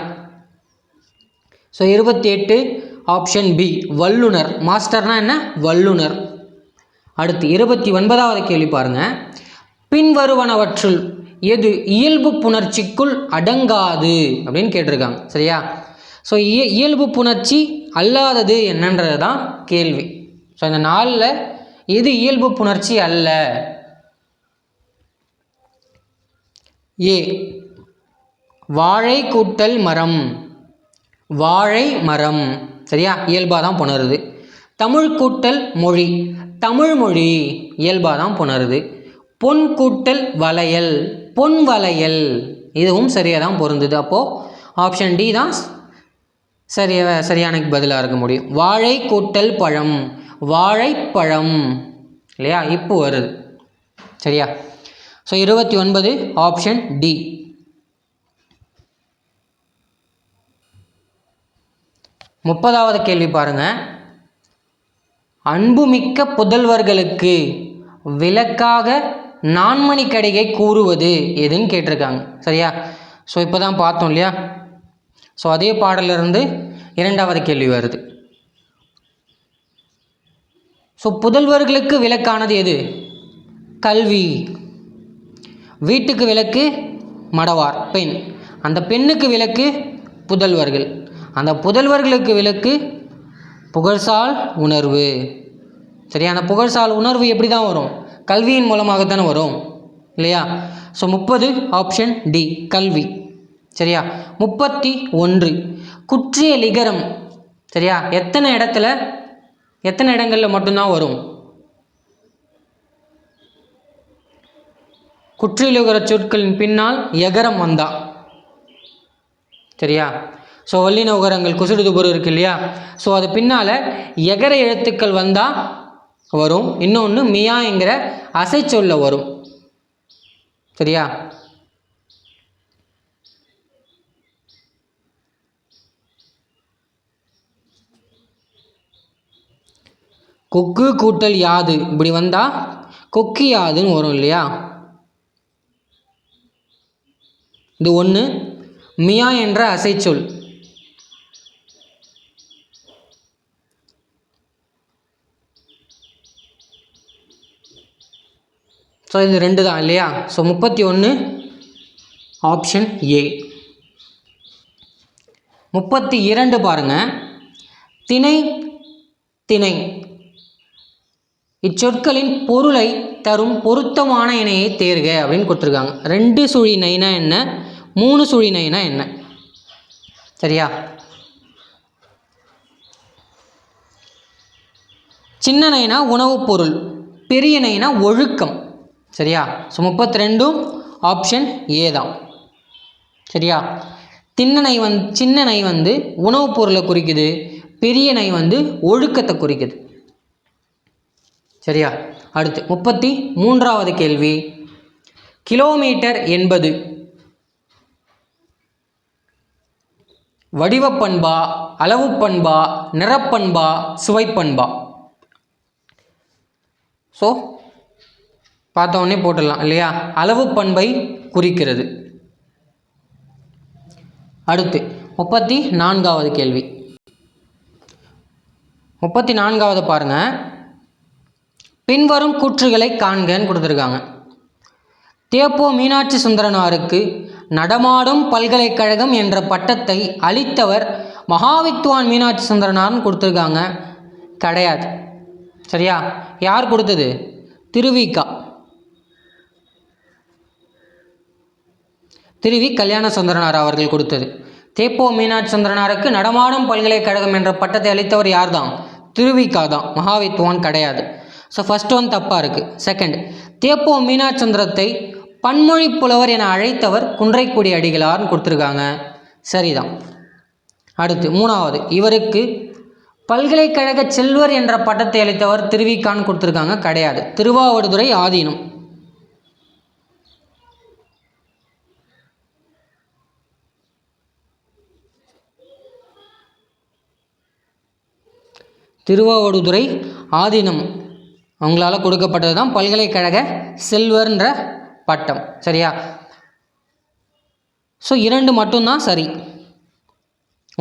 ஸோ 28 ஆப்ஷன் பி வல்லுனர். மாஸ்டர்னா என்ன, வல்லுனர். அடுத்து 29வது கேள்வி பாருங்கள். பின்வருவனவற்றுள் எது இயல்பு புணர்ச்சிக்குள் அடங்காது அப்படின்னு கேட்டிருக்காங்க சரியா. ஸோ இயல்பு புணர்ச்சி அல்லாதது என்னன்றது தான் கேள்வி. ஸோ இந்த நாளில் எது இயல்பு புணர்ச்சி அல்ல. ஏ வாழை கூட்டல் மரம், வாழை மரம் சரியா, இயல்பாக தான் புணருது. தமிழ் கூட்டல் மொழி, தமிழ் மொழி இயல்பாக தான் புணருது. பொன் கூட்டல் வளையல், பொன் வளையல். இதுவும் சரியாக தான் பொருந்துது. அப்போது ஆப்ஷன் டி தான் சரியான பதிலாக இருக்க முடியும். வாழை கூட்டல் பழம், வாழைப்பழம் இல்லையா, இப்போ வருது சரியா. So 29 option D. முப்பதாவது கேள்வி பாருங்க. அன்புமிக்க புதல்வர்களுக்கு விளக்காக நான்மணி கடிகை கூறுவது எதுன்னு கேட்டிருக்காங்க சரியா. ஸோ இப்போ தான் பார்த்தோம் இல்லையா. ஸோ அதே பாடலிருந்து இரண்டாவது கேள்வி வருது. ஸோ புதல்வர்களுக்கு விளக்கானது எது? கல்வி. வீட்டுக்கு விளக்கு மடவார், பெண். அந்த பெண்ணுக்கு விளக்கு புதல்வர்கள். அந்த புதல்வர்களுக்கு விளக்கு புகழ்சால் உணர்வு சரியா. அந்த புகழ்சால் உணர்வு எப்படி தான் வரும்? கல்வியின் மூலமாகத்தானே வரும் இல்லையா. ஸோ 30 ஆப்ஷன் டி கல்வி சரியா. 31 குற்றிய லிகரம் சரியா. எத்தனை இடங்களில் மட்டும்தான் வரும்? குற்றியலுகர சொற்களின் பின்னால் எகரம் வந்தா சரியா. ஸோ வல்லின உகரங்கள் குசுடுதுபுரு இருக்கு இல்லையா. ஸோ அது பின்னால் எகர எழுத்துக்கள் வந்தால் வரும். இன்னொன்று மியா என்கிற அசைச்சொல்ல வரும் சரியா. கொக்கு கூட்டல் யாது இப்படி வந்தால் கொக்கி யாதுன்னு வரும் இல்லையா. இது ஒன்று. மியா என்ற அசைச்சொல். ஸோ இது 2 தான் இல்லையா. So 31 option A. 32 பாருங்கள். திணை திணை இச்சொற்களின் பொருளை தரும் பொருத்தமான இணையை தேர்க அப்படின்னு கொடுத்துருக்காங்க. 2 சுழி நைனா என்ன, 3 சுழி நைனா என்ன சரியா. சின்ன நைனா உணவுப் பொருள், பெரிய நைனா ஒழுக்கம் சரியா. ஸோ 32 ஆப்ஷன் ஏ தான் சரியா. சின்ன நை வந்து உணவுப் பொருளை குறிக்குது, பெரிய நை வந்து ஒழுக்கத்தை குறிக்குது சரியா. அடுத்து 33வது கேள்வி. கிலோமீட்டர் என்பது வடிவப்பண்பா, அளவு பண்பா, நிறப்பண்பா, சுவைப்பண்பா? ஸோ பார்த்த உடனே போட்டுடலாம் இல்லையா. அளவு பண்பை குறிக்கிறது. அடுத்து 34வது கேள்வி. 34வது பாருங்க. பின்வரும் கூற்றுகளை காண்கன்னு கொடுத்துருக்காங்க. தேப்போ மீனாட்சி சுந்தரனாருக்கு நடமாடும் பல்கலைக்கழகம் என்ற பட்டத்தை அளித்தவர் மகாவித்வான் மீனாட்சி சுந்தரனார்னு கொடுத்துருக்காங்க. கிடையாது சரியா. யார் கொடுத்தது? திருவிக கல்யாண சுந்தரனார் அவர்கள் கொடுத்தது. தேப்போ மீனாட்சி சுந்தரனாருக்கு நடமாடும் பல்கலைக்கழகம் என்ற பட்டத்தை அளித்தவர் யார் தான்? திருவிக தான், மகாவித்வான் கிடையாது. ஸோ ஃபர்ஸ்ட் ஒன் தப்பாக இருக்குது. செகண்ட், தேப்போ மீனாட்சி சுந்தரத்தை பன்மொழி புலவர் என அழைத்தவர் குன்றைக்குடி அடிகளார்னு கொடுத்துருக்காங்க. சரிதான். அடுத்து 3வது, இவருக்கு பல்கலைக்கழக செல்வர் என்ற பட்டத்தை அளித்தவர் திருவிகான்னு கொடுத்துருக்காங்க. கிடையாது. திருவாவடுதுறை ஆதீனம். திருவாவடுதுறை ஆதீனம் அவங்களால கொடுக்கப்பட்டது தான் பல்கலைக்கழக செல்வர்ன்ற பட்டம் சரியா. ஸோ 2 மட்டும்தான் சரி,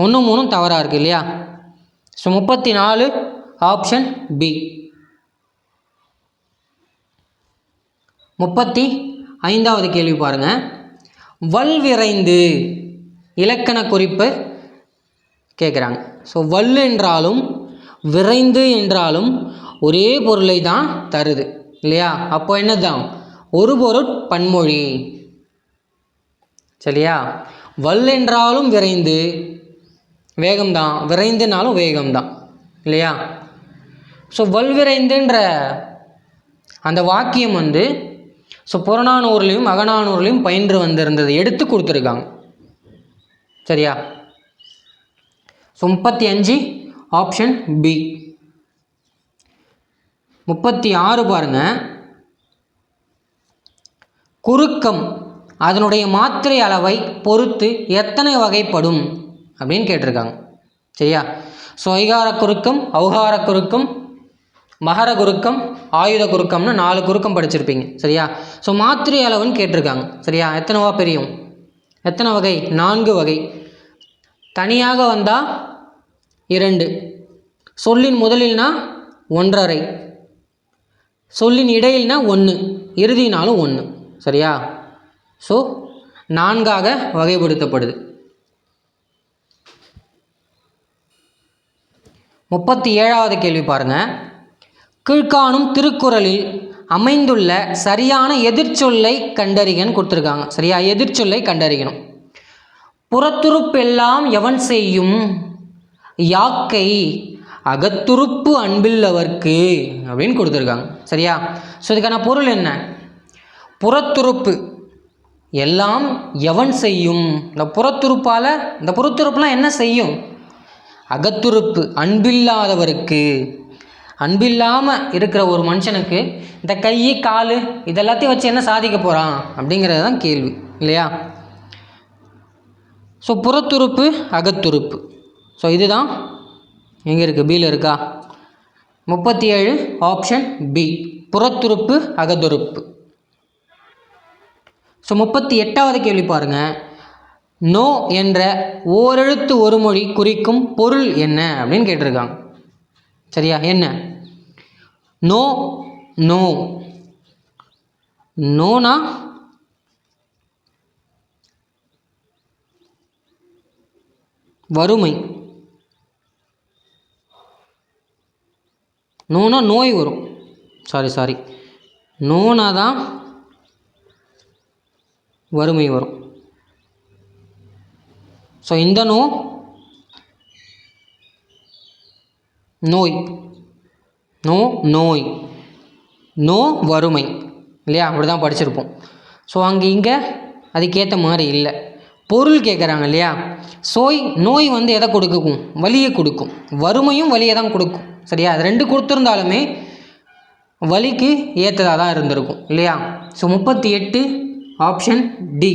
1 3 தவறாக இருக்குது இல்லையா. So 34 option B. 35வது கேள்வி பாருங்கள். வல்விரைந்து இலக்கண குறிப்பு கேட்குறாங்க. ஸோ வல் என்றாலும் விரைந்து என்றாலும் ஒரே பொருளை தான் தருது இல்லையா. அப்போ என்னதான்? ஒரு பொருட் பன்மொழி சரியா. வல் என்றாலும் விரைந்து வேகம்தான், விரைந்துனாலும் வேகம்தான் இல்லையா. ஸோ வல்விரைந்துன்ற அந்த வாக்கியம் வந்து ஸோ புறநானூறுலையும் அகநானூறுலையும் பயின்று வந்திருந்தது எடுத்து கொடுத்துருக்காங்க. சரியா? So 35 option B. 36 பாருங்க, குறுக்கம் அதனுடைய மாத்திரை அளவை பொறுத்து எத்தனை வகைப்படும் அப்படின்னு கேட்டிருக்காங்க. சரியா? ஸோ ஐகார குறுக்கம், ஔகார குறுக்கம், மகர குறுக்கம், ஆயுத குறுக்கம்னு 4 குறுக்கம் படிச்சிருப்பீங்க. சரியா? ஸோ மாத்திரை அளவுன்னு கேட்டிருக்காங்க. சரியா? எத்தனைவா பிரியும்? எத்தனை வகை? 4 வகை. தனியாக வந்தால் 2, சொல்லின் முதலில்னா 1.5, சொல்லின் இடையில்னா 1, இறுதினாலும் 1. சரியா? ஸோ 4ஆக வகைப்படுத்தப்படுது. 37வது கேள்வி பாருங்கள். கீழ்காணும் திருக்குறளில் அமைந்துள்ள சரியான எதிர்ச்சொல்லை கண்டறிகன்னு கொடுத்துருக்காங்க. சரியா? எதிர்ச்சொல்லை கண்டறிகணும். புறத்துறுப்பெல்லாம் எவன் செய்யும் யாக்கை அகத்துறுப்பு அன்பில்லவர்க்கு அப்படின்னு கொடுத்துருக்காங்க. சரியா? ஸோ இதுக்கான பொருள் என்ன? புறத்துறுப்பு எல்லாம் எவன் செய்யும். இந்த புறத்துறுப்பால், இந்த புறத்துறுப்புலாம் என்ன செய்யும்? அகத்துறுப்பு அன்பில்லாதவருக்கு. அன்பில்லாமல் இருக்கிற ஒரு மனுஷனுக்கு இந்த கை கால் இதெல்லாத்தையும் வச்சு என்ன சாதிக்க போகிறான் அப்படிங்கிறது தான் கேள்வி இல்லையா? ஸோ புறத்துறுப்பு அகத்துறுப்பு. ஸோ இதுதான் எங்கே இருக்குது? பியில் இருக்கா? 37 ஆப்ஷன் பி, புறத்துறுப்பு அகத்துறுப்பு. ஸோ 38வது கேள்வி பாருங்கள். நோ என்ற ஓரெழுத்து ஒரு மொழி குறிக்கும் பொருள் என்ன அப்படின்னு கேட்டிருக்காங்க. சரியா? என்ன? நோ, நோ, நோனா வறுமை, நோனா நோய் வரும். சாரி, நோனா தான் வறுமை வரும். ஸோ இந்த நோய், நோய், நோ வறுமை இல்லையா? அப்படி தான் படிச்சிருப்போம். ஸோ இங்கே அதுக்கேற்ற மாதிரி இல்லை. பொருள் கேட்குறாங்க இல்லையா? நோய் வந்து எதை கொடுக்கும்? வலியை கொடுக்கும். வறுமையும் வலியை தான் கொடுக்கும். சரியா? அது 2 கொடுத்துருந்தாலுமே வலிக்கு ஏற்றதாக தான் இருந்திருக்கும் இல்லையா? ஸோ 38 ஆப்ஷன் டி,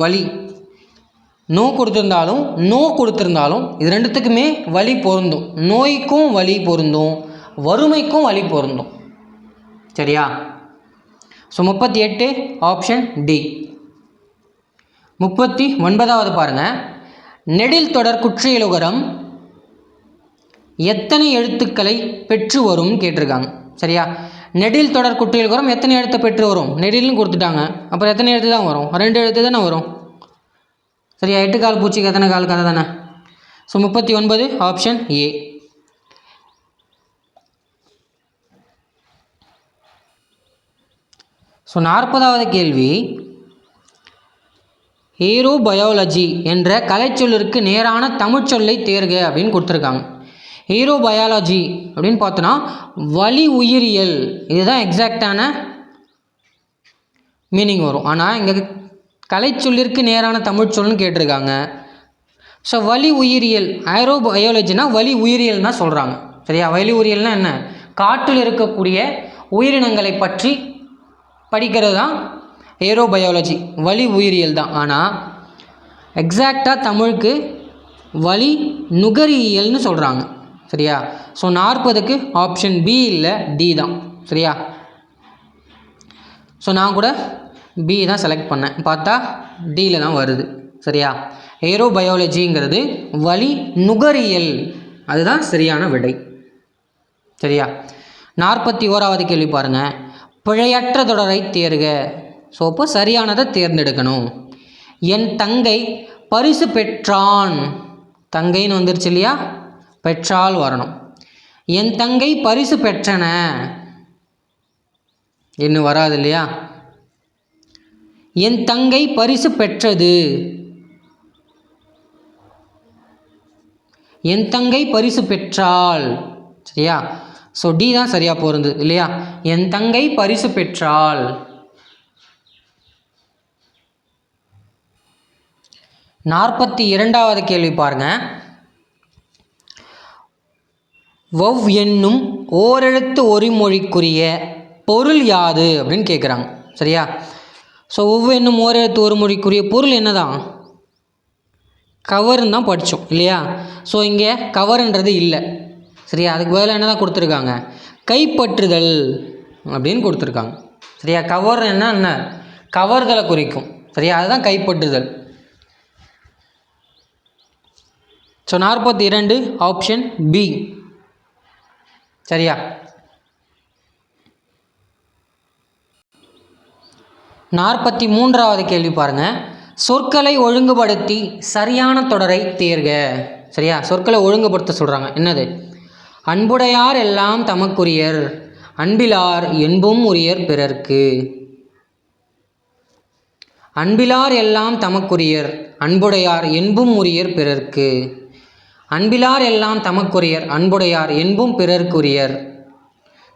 வலி. நோ கொடுத்துருந்தாலும் இது 2த்துக்குமே வலி பொருந்தும். நோய்க்கும் வலி பொருந்தும், வறுமைக்கும் வலி பொருந்தும். சரியா? So 38 option D. 39வது பாருங்கள். நெடில் தொடர் குற்றியலுகரம் எத்தனை எழுத்துக்களை பெற்று வரும் கேட்டிருக்காங்க. சரியா? நெடில் தொடர் குற்றியலுகரம் எத்தனை எழுத்தை பெற்று வரும்? நெடில்னு கொடுத்துட்டாங்க, அப்புறம் எத்தனை எழுத்து தான் வரும்? 2 எழுத்து தானே வரும். சரியா? 8 கால் பூச்சிக்கு எத்தனை கால் கதை தானே. So 39 option A. ஸோ 40வது கேள்வி. ஏரோபயாலஜி என்ற கலைச்சொல்லிற்கு நேரான தமிழ்ச்சொல்லை தேர்க அப்படின்னு கொடுத்துருக்காங்க. ஏரோபயாலஜி அப்படின்னு பார்த்தோன்னா வலி உயிரியல், இதுதான் எக்ஸாக்டான மீனிங் வரும். ஆனால் இங்கே கலைச்சொல்லிற்கு நேரான தமிழ்ச்சொல்னு கேட்டிருக்காங்க. ஸோ வலி உயிரியல், ஏரோபயாலஜினா வலி உயிரியல் தான் சொல்கிறாங்க. சரியா? வலி உயிரியல்னால் என்ன? காற்றில் இருக்கக்கூடிய உயிரினங்களை பற்றி படிக்கிறது தான் ஏரோபயாலஜி, வலி உயிரியல் தான். ஆனால் எக்ஸாக்டாக தமிழுக்கு வலி நுகரியல்னு சொல்கிறாங்க. சரியா? ஸோ 40க்கு ஆப்ஷன் பி இல்லை, டி தான். சரியா? ஸோ நான் கூட பி தான் செலக்ட் பண்ணேன், பார்த்தா டியில் தான் வருது. சரியா? ஏரோபயாலஜிங்கிறது வலி நுகரியல், அதுதான் சரியான விடை. சரியா? 41வது கேள்வி பாருங்கள். பிழையற்ற தொடரை தேர்க. ஸோ இப்போ சரியானதை தேர்ந்தெடுக்கணும். என் தங்கை பரிசு பெற்றான், தங்கைன்னு வந்துருச்சு இல்லையா? பெற்றால் வரணும். என் தங்கை பரிசு பெற்றன, இன்னும் வராது இல்லையா? என் தங்கை பரிசு பெற்றது, என் தங்கை பரிசு பெற்றாள். சரியா? ஸோ டி தான் சரியாக போகிறது இல்லையா? என் தங்கை பரிசு பெற்றாள். 42வது கேள்வி பாருங்கள். வவ் என்னும் ஓரெழுத்து ஒரு மொழிக்குரிய பொருள் யாது அப்படின்னு கேட்குறாங்க. சரியா? ஸோ வவ் என்னும் ஓரெழுத்து ஒரு மொழிக்குரிய பொருள் என்ன தான்? கவர்ன்னு தான் படித்தோம் இல்லையா? ஸோ இங்கே கவர்ன்றது இல்லை. சரியா? அதுக்கு பதிலாக என்ன தான் கொடுத்துருக்காங்க? கைப்பற்றுதல் அப்படின்னு கொடுத்துருக்காங்க. சரியா? கவர் என்ன கவர்தலை குறிக்கும். சரியா? அதுதான் கைப்பற்றுதல். So 42 option B. சரியா? 43வது கேள்வி பாருங்கள். சொற்களை ஒழுங்குபடுத்தி சரியான தொடரை தேர்க. சரியா? சொற்களை ஒழுங்குபடுத்த சொல்கிறாங்க. என்னது? அன்புடையார் எல்லாம் தமக்குரியர், அன்பிலார் என்பும் உரியர் பிறர்க்கு. அன்பிலார் எல்லாம் தமக்குரியர், அன்புடையார் என்பும் உரியர் பிறர்க்கு. அன்பிலார் எல்லாம் தமக்குரியர், அன்புடையார் என்பும் பிறர்க்குரியர்.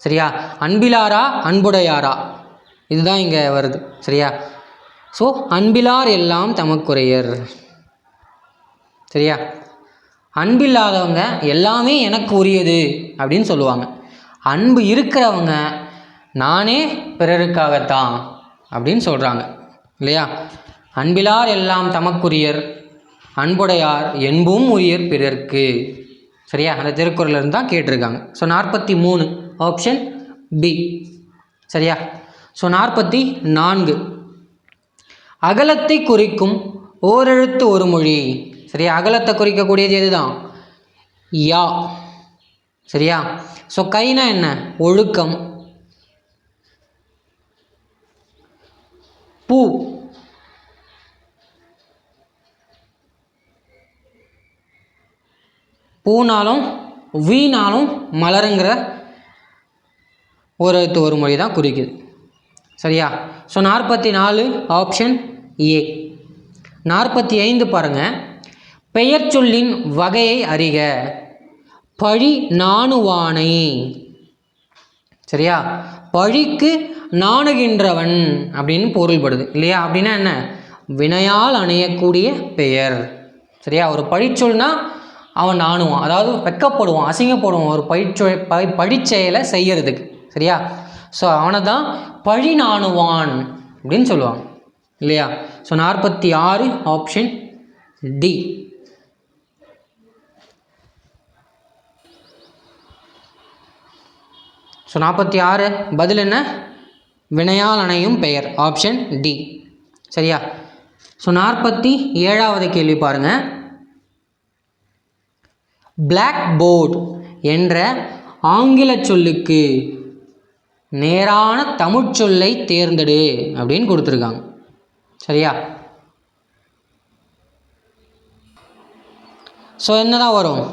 சரியா? அன்பிலாரா அன்புடையாரா இதுதான் இங்கே வருது. சரியா? ஸோ அன்பிலார் எல்லாம் தமக்குரியர். சரியா? அன்பில்லாதவங்க எல்லாமே எனக்கு உரியது அப்படின்னு சொல்லுவாங்க. அன்பு இருக்கிறவங்க நானே பிறருக்காகத்தான் அப்படின்னு சொல்கிறாங்க இல்லையா? அன்பிலார் எல்லாம் தமக்குரியர், அன்புடையார் என்பும் உரியர் பிறர்க்கு. சரியா? அந்த திருக்குறளில் தான் கேட்டிருக்காங்க. So 43 option B. சரியா? ஸோ 44 அகலத்தை குறிக்கும் ஓரெழுத்து ஒரு மொழி. சரியா? அகலத்தை குறிக்கக்கூடியது எதுதான்? யா. சரியா? ஸோ கைனா என்ன? ஒழுக்கம். பூ பூனாலும் வீணாலும் மலருங்கிற ஒரு எழுத்து ஒரு மொழி தான் குறிக்குது. சரியா? So 44 option A. 45 பாருங்கள். பெயர் சொல்லின் வகையை அறிக. பழி நாணுவானை. சரியா? பழிக்கு நாணுகின்றவன் அப்படின்னு பொருள்படுது இல்லையா? அப்படின்னா என்ன? வினையால் அணையக்கூடிய பெயர். சரியா? ஒரு பழிச்சொல்னா அவன் நாணுவான், அதாவது வெக்கப்படுவான், அசிங்கப்படுவான் ஒரு பழிச்செயலை செய்யறதுக்கு. சரியா? ஸோ அவனை தான் பழி நாணுவான் அப்படின்னு சொல்லுவாங்க இல்லையா? So 46 option D. ஸோ 46 பதில் என்ன? வினையால் அணையும் பெயர், ஆப்ஷன் டி. சரியா? ஸோ 47வது கேள்வி பாருங்கள். பிளாக் போர்டு என்ற ஆங்கில சொல்லுக்கு நேரான தமிழ்ச்சொல்லை தேர்ந்தெடு அப்படின்னு கொடுத்துருக்காங்க. சரியா? ஸோ என்னதான் வரும்?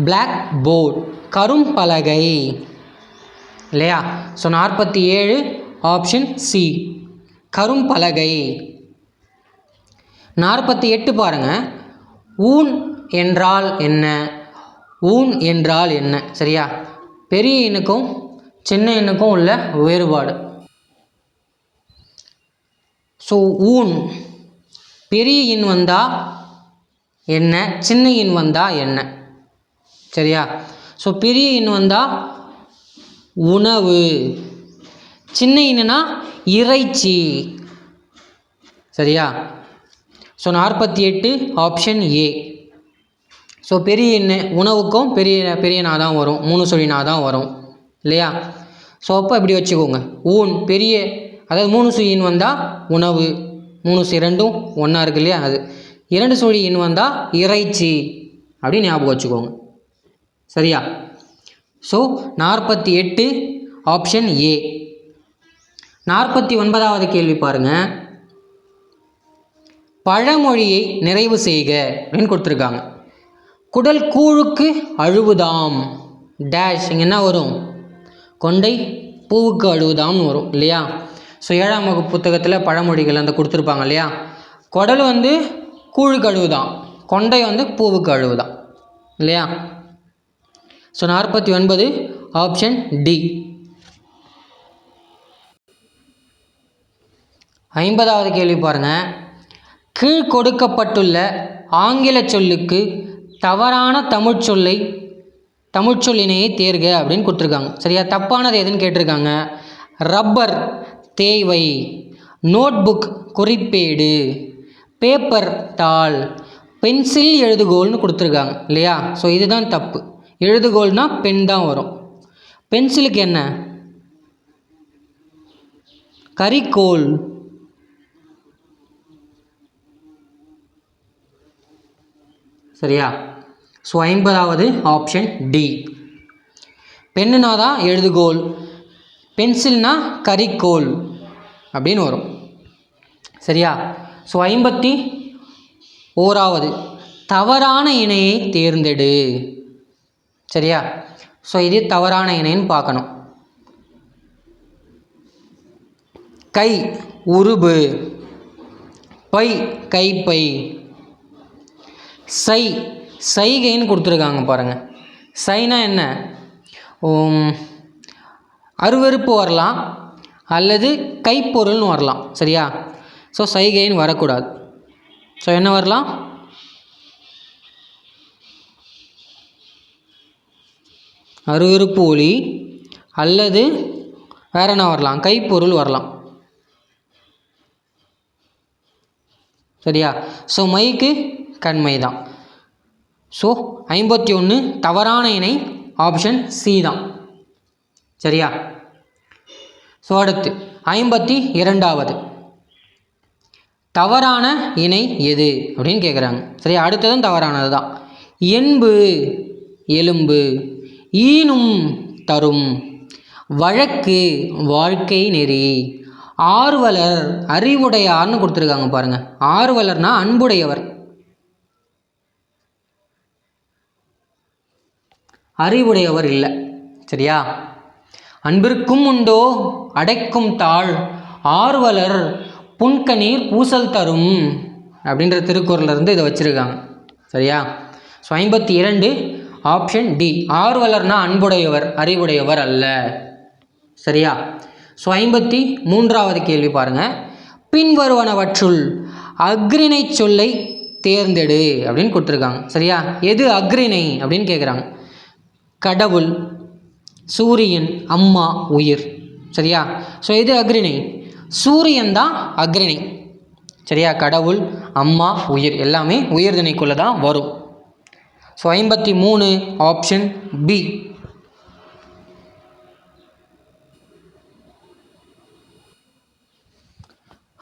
பிளாக் போர்டு கரும்பலகை இல்லையா? So 47 option C கரும்பலகை. 48 பாருங்கள். ஊன் என்றால் என்ன? ஊன் என்றால் என்ன? சரியா? பெரிய எண்ணுக்கும் சின்ன எண்ணுக்கும் உள்ள வேறுபாடு. ஸோ ஊன் பெரிய எண் வந்தால் என்ன, சின்ன எண் வந்தால் என்ன? சரியா? ஸோ பெரிய எண் வந்தால் உணவு, சின்ன எண்ணுனா இறைச்சி. சரியா? So 48 option A. ஸோ பெரிய எண்ணு உணவுக்கும் பெரிய நான் தான் வரும், 3 சுழி நான் தான் வரும் இல்லையா? ஸோ அப்போ இப்படி வச்சுக்கோங்க. ஊன் பெரிய, அதாவது 3 சுழி எண் வந்தால் உணவு, 3 சுழி ரெண்டும் ஒன்றா இருக்கு இல்லையா? அது 2 சுழி எண் வந்தால் இறைச்சி அப்படின்னு ஞாபகம் வச்சுக்கோங்க. சரியா? So 48 option A. 49வது கேள்வி பாருங்கள். பழமொழியை நிறைவு செய்க அப்படின்னு கொடுத்துருக்காங்க. குடல் கூழுக்கு அழுவுதாம் டேஷ். இங்கே என்ன வரும்? கொண்டை பூவுக்கு அழுவுதாம்னு வரும் இல்லையா? ஸோ 7ஆம் வகுப்பு புத்தகத்தில் பழமொழிகள் அந்த கொடுத்துருப்பாங்க இல்லையா? குடல் கூழுக்கு அழுவுதான், கொண்டை பூவுக்கு அழுவுதான் இல்லையா? So 49 option D. 50வது கேள்வி பாருங்கள். கீழ் கொடுக்கப்பட்டுள்ள ஆங்கில சொல்லுக்கு தவறான தமிழ்ச்சொல்லினையை தேர்க அப்படின்னு கொடுத்துருக்காங்க. சரியா, தப்பானது எதுன்னு கேட்டிருக்காங்க. ரப்பர் தேவை, நோட்புக் குறிப்பேடு, பேப்பர் தாள், பென்சில் எழுதுகோல்னு கொடுத்துருக்காங்க இல்லையா. ஸோ இதுதான் தப்பு. எழுதுகோல்னால் பென் தான் வரும். பென்சிலுக்கு என்ன? கரிக்கோல். சரியா. ஸோ 50வது ஆப்ஷன் டி. பெண்ணுனா தான் எழுதுகோல், பென்சில்னா கரிக்கோல் அப்படின்னு வரும். சரியா. ஸோ 51வது தவறான இணையை தேர்ந்தெடு. சரியா. ஸோ இது தவறான இணைன்னு பார்க்கணும். கை உருபு, பை கைப்பை, சைகைன்னு கொடுத்துருக்காங்க பாருங்கள். சைனா என்ன? அருவருப்பு வரலாம் அல்லது கைப்பொருள்னு வரலாம். சரியா. ஸோ சைகைன்னு வரக்கூடாது. ஸோ என்ன வரலாம்? அருவருப்பு ஒலி அல்லது வேற என்ன வரலாம்? கைப்பொருள் வரலாம். சரியா. ஸோ மைக்கு கண்மை தான். ஸோ 51 தவறான இணை ஆப்ஷன் சி தான். சரியா. ஸோ அடுத்து 52வது தவறான இணை எது அப்படின்னு கேட்குறாங்க. சரியா. அடுத்ததும் தவறானது தான். என்பு எலும்பு, ஈனும் தரும், வழக்கு வாழ்க்கை நெறி, ஆர்வலர் அறிவுடையார்னு கொடுத்துருக்காங்க பாருங்கள். ஆர்வலர்னா அன்புடையவர், அறிவுடையவர் இல்லை. சரியா. அன்பிற்கும் உண்டோ அடைக்கும் தாழ், ஆர்வலர் புன்கணீர் பூசல் தரும் அப்படின்ற திருக்குறளிலிருந்து இதை வச்சுருக்காங்க. சரியா. So 52 option D. ஆர்வலர்னா அன்புடையவர், அறிவுடையவர் அல்ல. சரியா. ஸோ 53வது கேள்வி பாருங்கள். பின்வருவனவற்றுள் அக்ரிணை சொல்லை தேர்ந்தெடு அப்படின்னு கொடுத்துருக்காங்க. சரியா. எது அக்ரிணை அப்படின்னு கேட்குறாங்க. கடவுள், சூரியன், அம்மா, உயிர். சரியா. ஸோ இது அக்ரிணை. சூரியன் தான் அக்ரிணை. சரியா. கடவுள், அம்மா, உயிர் எல்லாமே உயிர்திணைக்குள்ளே தான் வரும். So 53 option B.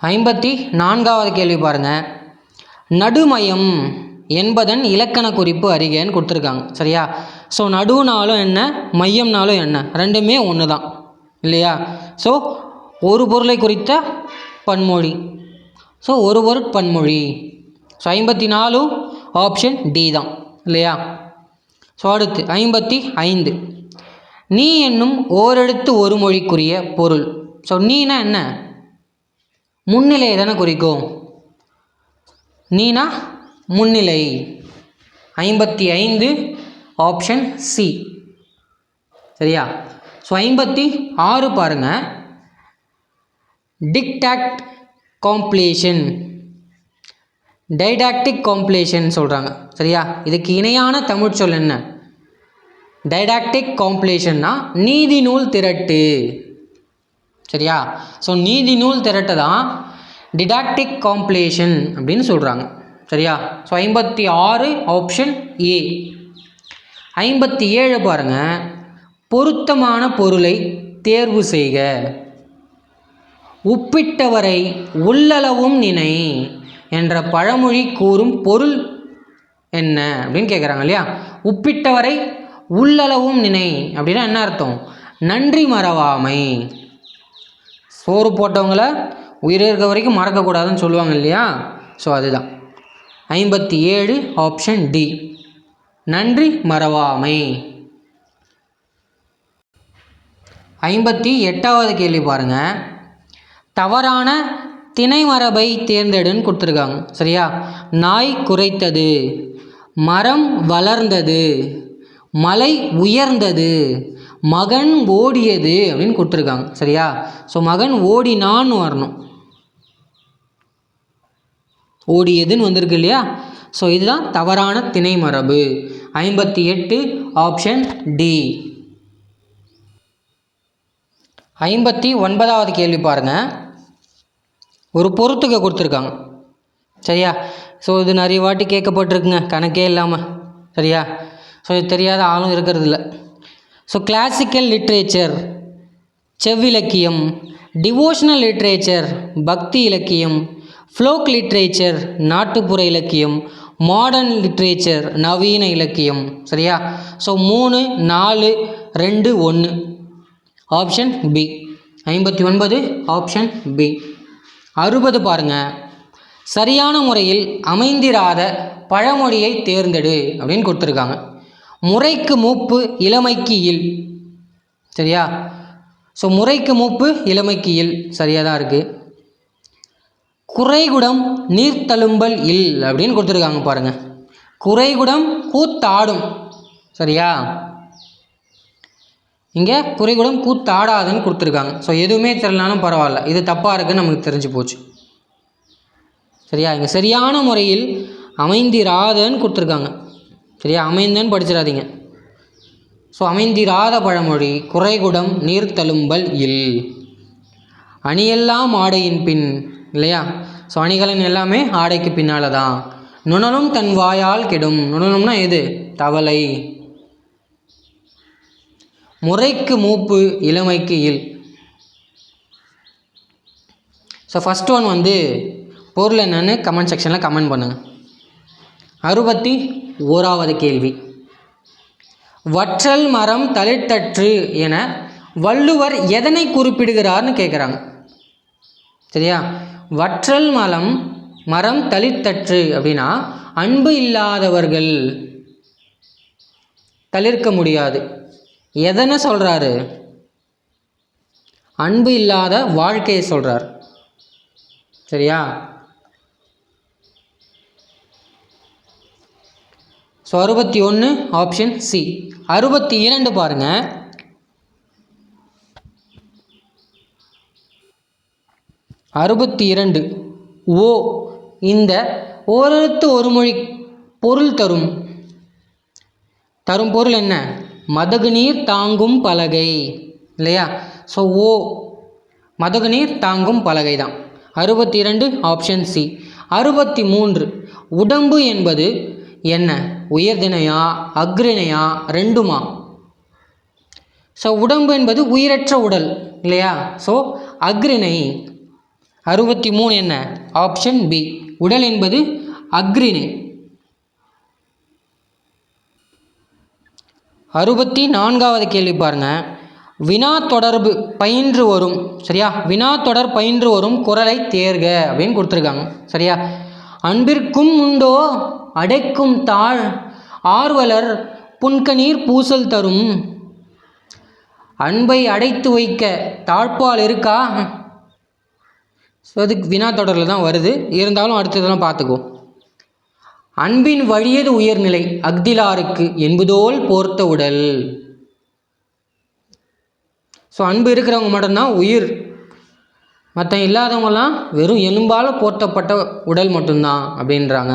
54வது கேள்வி பாருங்கள். நடுமயம் என்பதன் இலக்கண குறிப்பு அறிகன்னு கொடுத்துருக்காங்க. சரியா. ஸோ நடுனாலும் என்ன, மையம்னாலும் என்ன, ரெண்டுமே ஒன்று தான் இல்லையா. ஸோ ஒரு பொருளை குறித்த பன்மொழி. ஸோ ஒரு பொருட்பன்மொழி. ஸோ 54 ஆப்ஷன் டி தான் இல்லையா. ஸோ அடுத்து 55 நீ என்னும் ஓரெழுத்து ஒரு மொழிக்குரிய பொருள். ஸோ நீனா என்ன? முன்னிலையை தானே குறிக்கும். நீனா முன்னிலை. 55 ஆப்ஷன் சி. சரியா. ஸோ 56 பாருங்கள். டிக்டாக்ட் காம்ப்ளேஷன், டைடாக்டிக் காம்ப்ளேஷன் சொல்கிறாங்க. சரியா. இதுக்கு இணையான தமிழ் சொல் என்ன? டைடாக்டிக் காம்ப்ளேஷன்னா நீதி நூல் திரட்டு. சரியா. ஸோ நீதி நூல் திரட்டு தான் டிடாக்டிக் காம்ப்ளேஷன் அப்படின்னு சொல்கிறாங்க. சரியா. So 56 option A. 57 பாருங்கள். பொருத்தமான பொருளை தேர்வு செய்க. உப்பிட்டவரை உள்ளளவும் நினை என்ற பழமொழி கூறும் பொருள் என்ன அப்படின்னு கேட்குறாங்க இல்லையா. உப்பிட்டவரை உள்ளளவும் நினை அப்படின்னா என்ன அர்த்தம்? நன்றி மறவாமை. சோறு போட்டவங்களை உயிர் இருக்க வரைக்கும் மறக்கக்கூடாதுன்னு சொல்லுவாங்க இல்லையா. ஸோ அதுதான் 57 ஆப்ஷன் டி, நன்றி மறவாமை. 58வது கேள்வி பாருங்கள். தவறான திணைமரபை தேர்ந்தெடுன்னு கொடுத்துருக்காங்க. சரியா. நாய் குரைத்தது, மரம் வளர்ந்தது, மலை உயர்ந்தது, மகன் ஓடியது அப்படின்னு கொடுத்துருக்காங்க. சரியா. ஸோ மகன் ஓடினான்னு வரணும். ஓடியதுன்னு வந்திருக்கு இல்லையா? ஸோ இதுதான் தவறான திணை மரபு. 58 ஆப்ஷன் டி. 59வது கேள்வி பாருங்கள். ஒரு பொறுத்துக்க கொடுத்துருக்காங்க. சரியா? ஸோ இது நிறைய வாட்டி கேட்கப்பட்டிருக்குங்க, கணக்கே இல்லாமல். சரியா? ஸோ இது தெரியாத ஆளும் இருக்கிறது இல்லை. ஸோ கிளாசிக்கல் லிட்ரேச்சர் செவ்விலக்கியம், டிவோஷனல் லிட்ரேச்சர் பக்தி இலக்கியம், ஃப்ளோக் லிட்ரேச்சர் நாட்டுப்புற இலக்கியம், மாடர்ன் லிட்ரேச்சர் நவீன இலக்கியம். சரியா? So 3 4 2 1 option B. 59 option B. 60 பாருங்கள். சரியான முறையில் அமைந்திராத பழமொழியை தேர்ந்தெடு அப்படின்னு கொடுத்துருக்காங்க. முறைக்கு மூப்பு இளமைக்கு இல். சரியா? ஸோ முறைக்கு மூப்பு இளமைக்கு இல் சரியாக தான் இருக்குது. குறைகுடம் நீர்த்தழும்பல் இல் அப்படின்னு கொடுத்துருக்காங்க பாருங்கள். குறைகுடம் கூத்தாடும். சரியா? இங்கே குறைகுடம் கூத்தாடாதுன்னு கொடுத்துருக்காங்க. ஸோ எதுவுமே தெரியலனாலும் பரவாயில்ல, இது தப்பாக இருக்குன்னு நமக்கு தெரிஞ்சு போச்சு. சரியா? இங்கே சரியான முறையில் அமைந்திராதன்னு கொடுத்துருக்காங்க. சரியா? அமைந்தன்னு படிச்சிடாதீங்க. ஸோ அமைந்திராத பழமொழி குறைகுடம் நீர்த்தழும்பல் இல். அணியெல்லாம் ஆடையின் பின் இல்லையா? ஸோ அணிகளின் எல்லாமே ஆடைக்கு பின்னால் தான். நுணலும் தன் வாயால் கெடும். நுணலும்னா எது? தவளை. முறைக்கு மூப்பு இளமைக்கு இல். ஸோ ஃபஸ்ட் ஒன் வந்து பொருள் என்னன்னு கமெண்ட் செக்ஷனில் கமெண்ட் பண்ணுங்கள். 61வது கேள்வி. வற்றல் மரம் தளிர்த்தற்று என வள்ளுவர் எதனை குறிப்பிடுகிறார்னு கேட்குறாங்க. சரியா? வற்றல் மரம் தளிர்த்தற்று அப்படின்னா அன்பு இல்லாதவர்கள் தளிர்க்க முடியாது. எதனை சொல்கிறாரு? அன்பு இல்லாத வாழ்க்கையை சொல்கிறார். சரியா? So 61 option C. 62 பாருங்கள். 62 ஓ இந்த ஓரெழுத்து ஒரு மொழி பொருள் தரும் பொருள் என்ன? மதகு நீர் தாங்கும் பலகை இல்லையா? ஸோ ஓ மதகு நீர் தாங்கும் பலகை தான். 62 ஆப்ஷன் சி. 63 உடம்பு என்பது என்ன? உயர்திணையா அக்ரிணையா ரெண்டுமா? ஸோ உடம்பு என்பது உயிரற்ற உடல் இல்லையா? ஸோ அக்ரிணை. 63 என்ன? Option B. உடல் என்பது அக்ரிணை. 64வது கேள்வி பாருங்க. வினா தொடர்பு பயின்று வரும். சரியா? வினா தொடர் பயின்று வரும் குறளை தேர்க அப்படின்னு கொடுத்துருக்காங்க. சரியா? அன்பிற்கும் உண்டோ அடைக்கும் தாழ் ஆர்வலர் புன்கநீர் பூசல் தரும். அன்பை அடைத்து வைக்க தாழ்பால் இருக்கா? ஸோ அதுக்கு வினா தொடரில் தான் வருது, இருந்தாலும் அடுத்ததெல்லாம் பார்த்துக்கோ. அன்பின் வழியது உயர்நிலை அக்திலாருக்கு என்பதோல் போர்த்த உடல். ஸோ அன்பு இருக்கிறவங்க மட்டும்தான் உயிர், மற்ற இல்லாதவங்களாம் வெறும் எலும்பால் போர்த்தப்பட்ட உடல் மட்டும்தான் அப்படின்றாங்க.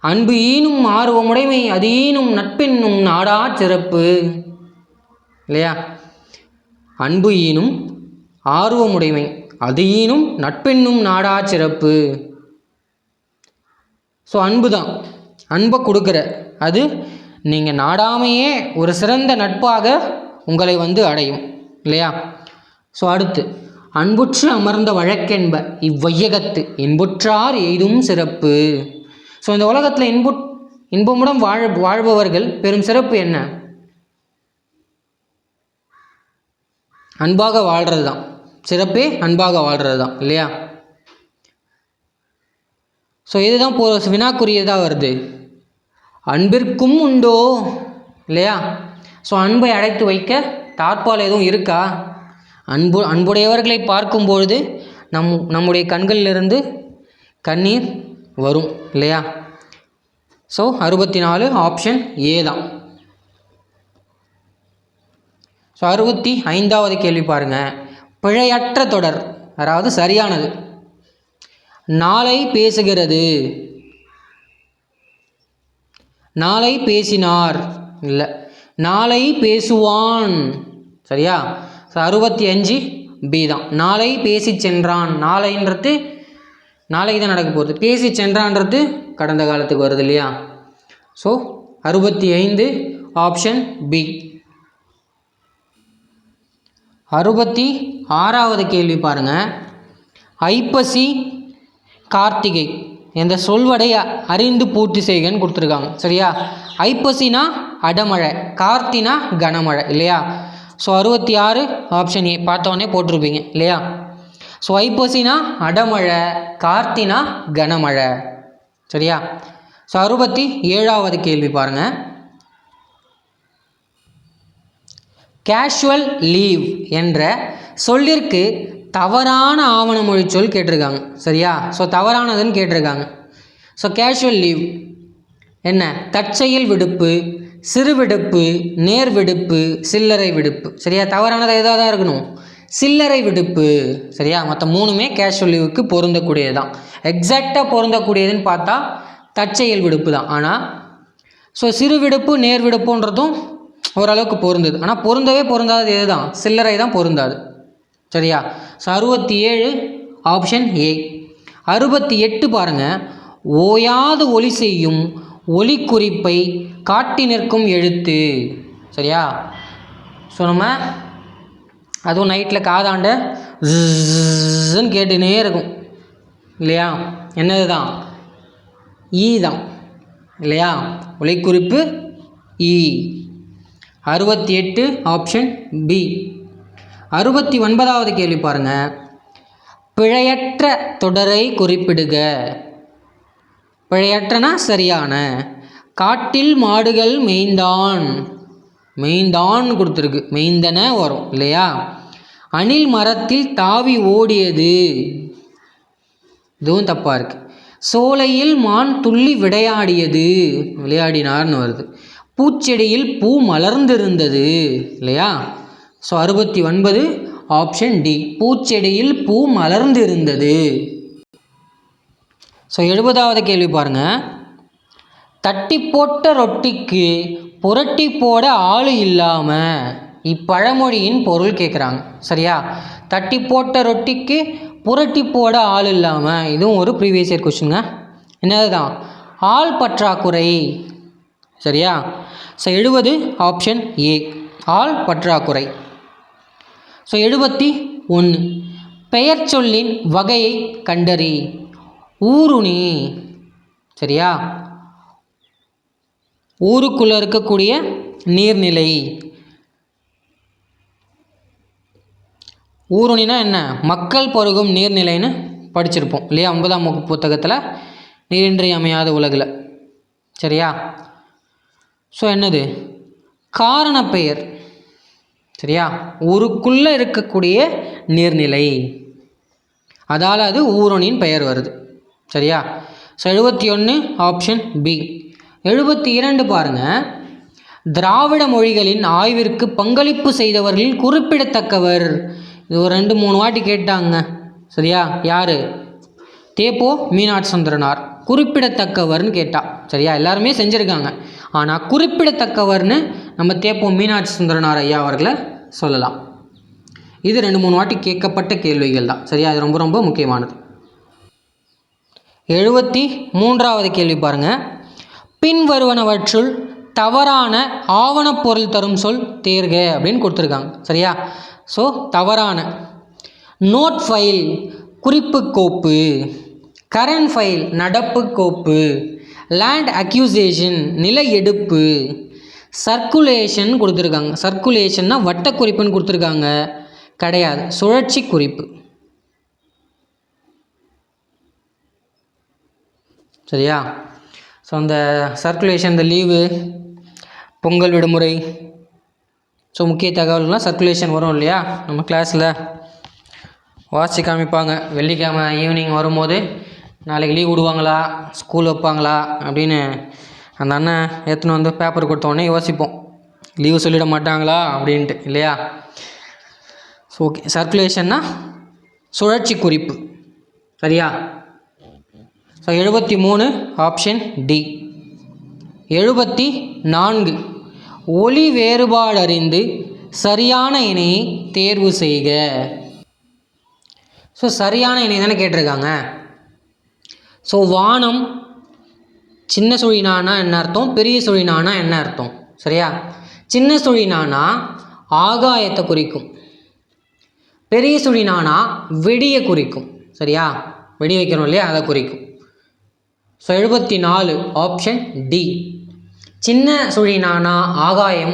அன்பு ஈனும் ஆர்வமுடைமை அது ஈனும் நட்பென்னும் நாடா சிறப்பு இல்லையா? அன்பு ஈனும் ஆர்வமுடைமை அது ஈனும் நட்பென்னும் நாடா சிறப்பு. ஸோ அன்பு தான், அன்பை கொடுக்குற அது நீங்கள் நாடாமையே ஒரு சிறந்த நட்பாக உங்களை வந்து அடையும் இல்லையா? ஸோ அடுத்து அன்புற்று அமர்ந்த வழக்கென்ப இவ்வையகத்து இன்புற்றார் எய்தும் சிறப்பு. ஸோ இந்த உலகத்தில் இன்பமுடன் வாழ்பவர்கள் பெரும் சிறப்பு என்ன? அன்பாக வாழ்கிறது தான் சிறப்பே, அன்பாக வாழ்கிறது தான் இல்லையா? ஸோ இதுதான் வினாக்குரியதாக வருது. அன்பிற்கும் உண்டோ இல்லையா? ஸோ அன்பை அடைத்து வைக்க தாழ்பால் எதுவும் இருக்கா? அன்புடையவர்களை பார்க்கும் பொழுது நம்முடைய கண்களிலிருந்து கண்ணீர் வரும் இல்லையா? ஸோ 64 ஆப்ஷன் ஏ தான். ஸோ 65வது கேள்வி பாருங்கள். பிழையற்ற தொடர், அதாவது சரியானது. நாளை பேசுகிறது, நாளை பேசினார் இல்லை, நாளை பேசுவான். சரியா? 65 பி தான். நாளை பேசி சென்றான். நாளைன்றது நாளைக்கு தான் நடக்க போகிறது. பேசி சென்றான்றது கடந்த காலத்துக்கு வருது இல்லையா? So 65 option B. 66வது கேள்வி பாருங்கள். ஐப்பசி கார்த்திகை என்ற சொல்வடை அறிந்து பூர்த்தி செய்கன்னு கொடுத்துருக்காங்க. சரியா? ஐப்பசினா அடமழை, கார்த்தினா கனமழை இல்லையா? ஸோ 66 ஆப்ஷன் ஏ பார்த்தோன்னே போட்டிருப்பீங்க இல்லையா? ஸோ ஐப்பசினா அடமழை, கார்த்தினா கனமழை. சரியா? ஸோ 67வது கேள்வி பாருங்கள். கேஷுவல் லீவ் என்ற சொல்லிற்கு தவறான ஆவண மொழி சொல் கேட்டிருக்காங்க. சரியா? ஸோ தவறானதுன்னு கேட்டிருக்காங்க. ஸோ கேஷுவல் லீவ் என்ன? தற்செயல் விடுப்பு, சிறு விடுப்பு, நேர் விடுப்பு, சில்லறை விடுப்பு. சரியா? தவறானது எதாக தான் இருக்கணும்? சில்லறை விடுப்பு. சரியா? மற்ற மூணுமே கேஷுவல் லீவுக்கு பொருந்தக்கூடியது தான். எக்ஸாக்டாக பொருந்தக்கூடியதுன்னு பார்த்தா தற்செயல் விடுப்பு தான். ஆனால் ஸோ சிறு விடுப்பு, நேர் விடுப்புன்றதும் ஓரளவுக்கு பொருந்தது. ஆனால் பொருந்தவே பொருந்தாதது எது தான்? சில்லறை தான் பொருந்தாது. சரியா? So 67 option A. 68 பாருங்கள். ஓயாது ஒலி செய்யும் ஒலி குறிப்பை காட்டி நிற்கும் எழுத்து. சரியா? ஸோ நம்ம அதுவும் நைட்டில் காதாண்ட ன்னு கேட்டுனே இருக்கும் இல்லையா? என்னது தான்? ஈ தான் இல்லையா? ஒலிக்குறிப்பு ஈ. 68 ஆப்ஷன் பி. 69வது கேள்வி பாருங்கள். பிழையற்ற தொடரை குறிப்பிடுக. பிழையற்றனா சரியான. காட்டில் மாடுகள் மேய்ந்தான், மெய்ந்தான் கொடுத்துருக்கு, மெய்ந்தன வரும் இல்லையா? அணில் மரத்தில் தாவி ஓடியது, இதுவும் தப்பாக இருக்குது. சோலையில் மான் துள்ளி விளையாடியது, விளையாடினார்னு வருது. பூச்செடியில் பூ மலர்ந்திருந்தது இல்லையா? So 69 option D. பூச்செடியில் பூ மலர்ந்திருந்தது. ஸோ 70வது கேள்வி பாருங்கள். தட்டி போட்ட ரொட்டிக்கு புரட்டி போட ஆள் இல்லாமல், இப்பழமொழியின் பொருள் கேட்குறாங்க. சரியா? தட்டி போட்ட ரொட்டிக்கு புரட்டி போட ஆள் இல்லாமல், இதுவும் ஒரு ப்ரீவியஸ் இயர் கொஸ்டின்ங்க. என்னது தான்? ஆள் பற்றாக்குறை. சரியா? ஸோ 70 ஆப்ஷன் ஏ, ஆள் பற்றாக்குறை. ஸோ 71 பெயர் சொல்லின் வகையை கண்டறி. ஊருணி. சரியா? ஊருக்குள்ளே இருக்கக்கூடிய நீர்நிலை. ஊருணினா என்ன? மக்கள் பருகும் நீர்நிலைன்னு படிச்சிருப்போம் இல்லையா? 9ஆம் வகுப்பு புத்தகத்தில் நீரின்றியமையாத உலகில். சரியா? ஸோ என்னது? காரணப்பெயர். சரியா? ஊருக்குள்ளே இருக்கக்கூடிய நீர்நிலை, அதால் அது ஊருணியின் பெயர் வருது. சரியா? So 71 option B. 72 பாருங்கள். திராவிட மொழிகளின் ஆய்விற்கு பங்களிப்பு செய்தவர்களில் குறிப்பிடத்தக்கவர். இது ஒரு 2-3 வாட்டி கேட்டாங்க. சரியா? யார்? தேப்போ மீனாட்சி சுந்தரனார். குறிப்பிடத்தக்கவர்னு கேட்டா. சரியா? எல்லாருமே செஞ்சுருக்காங்க. ஆனால் குறிப்பிடத்தக்கவர்னு நம்ம தேப்போ மீனாட்சி சுந்தரனார் ஐயா அவர்களை சொல்லலாம். இது 2-3 வாட்டி கேட்கப்பட்ட கேள்விகள் தான். சரியா? அது ரொம்ப ரொம்ப முக்கியமானது. 73வது கேள்வி பாருங்கள். பின்வருவனவற்றுள் தவறான ஆவணப்பொருள் தரும் சொல் தேர்க அப்படின்னு கொடுத்துருக்காங்க. சரியா? ஸோ தவறான. நோட் ஃபைல் குறிப்பு கோப்பு, கரண்ட் ஃபைல் நடப்பு கோப்பு, லேண்ட் அக்யூசேஷன் நில எடுப்பு, சர்க்குலேஷன் கொடுத்துருக்காங்க. சர்க்குலேஷன்னா வட்ட குறிப்புன்னு கொடுத்துருக்காங்க, கிடையாது, சுழற்சி குறிப்பு. சரியா? ஸோ அந்த சர்க்குலேஷன், இந்த லீவு, பொங்கல் விடுமுறை, ஸோ முக்கிய தகவல்கள்லாம் சர்க்குலேஷன் வரும் இல்லையா? நம்ம கிளாஸில் வாசி காமிப்பாங்க. வெள்ளிக்கிழமை ஈவினிங் வரும்போது நாளைக்கு லீவ் விடுவாங்களா, ஸ்கூல் வைப்பாங்களா அப்படின்னு அந்த அண்ணன் எடுத்துன்னு வந்து பேப்பர் கொடுத்தோடனே யோசிப்போம், லீவு சொல்லிட மாட்டாங்களா அப்படின்ட்டு இல்லையா? ஸோ ஓகே, சர்க்குலேஷன்னா சுழற்சி குறிப்பு. சரியா? So 73 option D. 74 ஒளி வேறுபாடு அறிந்து சரியான இணையை தேர்வு செய்க. ஸோ சரியான இணை தானே கேட்டிருக்காங்க. ஸோ வானம் சின்ன சுழினானா என்ன அர்த்தம், பெரிய சுழினானா என்ன அர்த்தம்? சரியா, சின்ன சுழினானா ஆகாயத்தை குறிக்கும், பெரிய சுழினானா வெடியை குறிக்கும். சரியா, வெடி வைக்கிறோம் இல்லையா, அதை குறிக்கும். So 74 option D. சின்ன சுழினானா ஆகாயம்,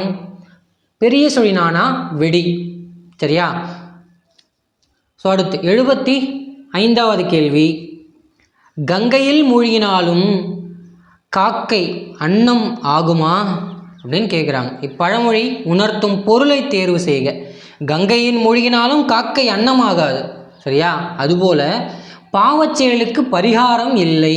பெரிய சுழினானா வெடி. சரியா. ஸோ அடுத்து 75வது கேள்வி. கங்கையில் மூழ்கினாலும் காக்கை அன்னம் ஆகுமா அப்படின்னு கேட்குறாங்க. இப்பழமொழி உணர்த்தும் பொருளை தேர்வு செய்க. கங்கையில் மூழ்கினாலும் காக்கை அன்னம் ஆகாது. சரியா, அதுபோல பாவச்செயலுக்கு பரிகாரம் இல்லை.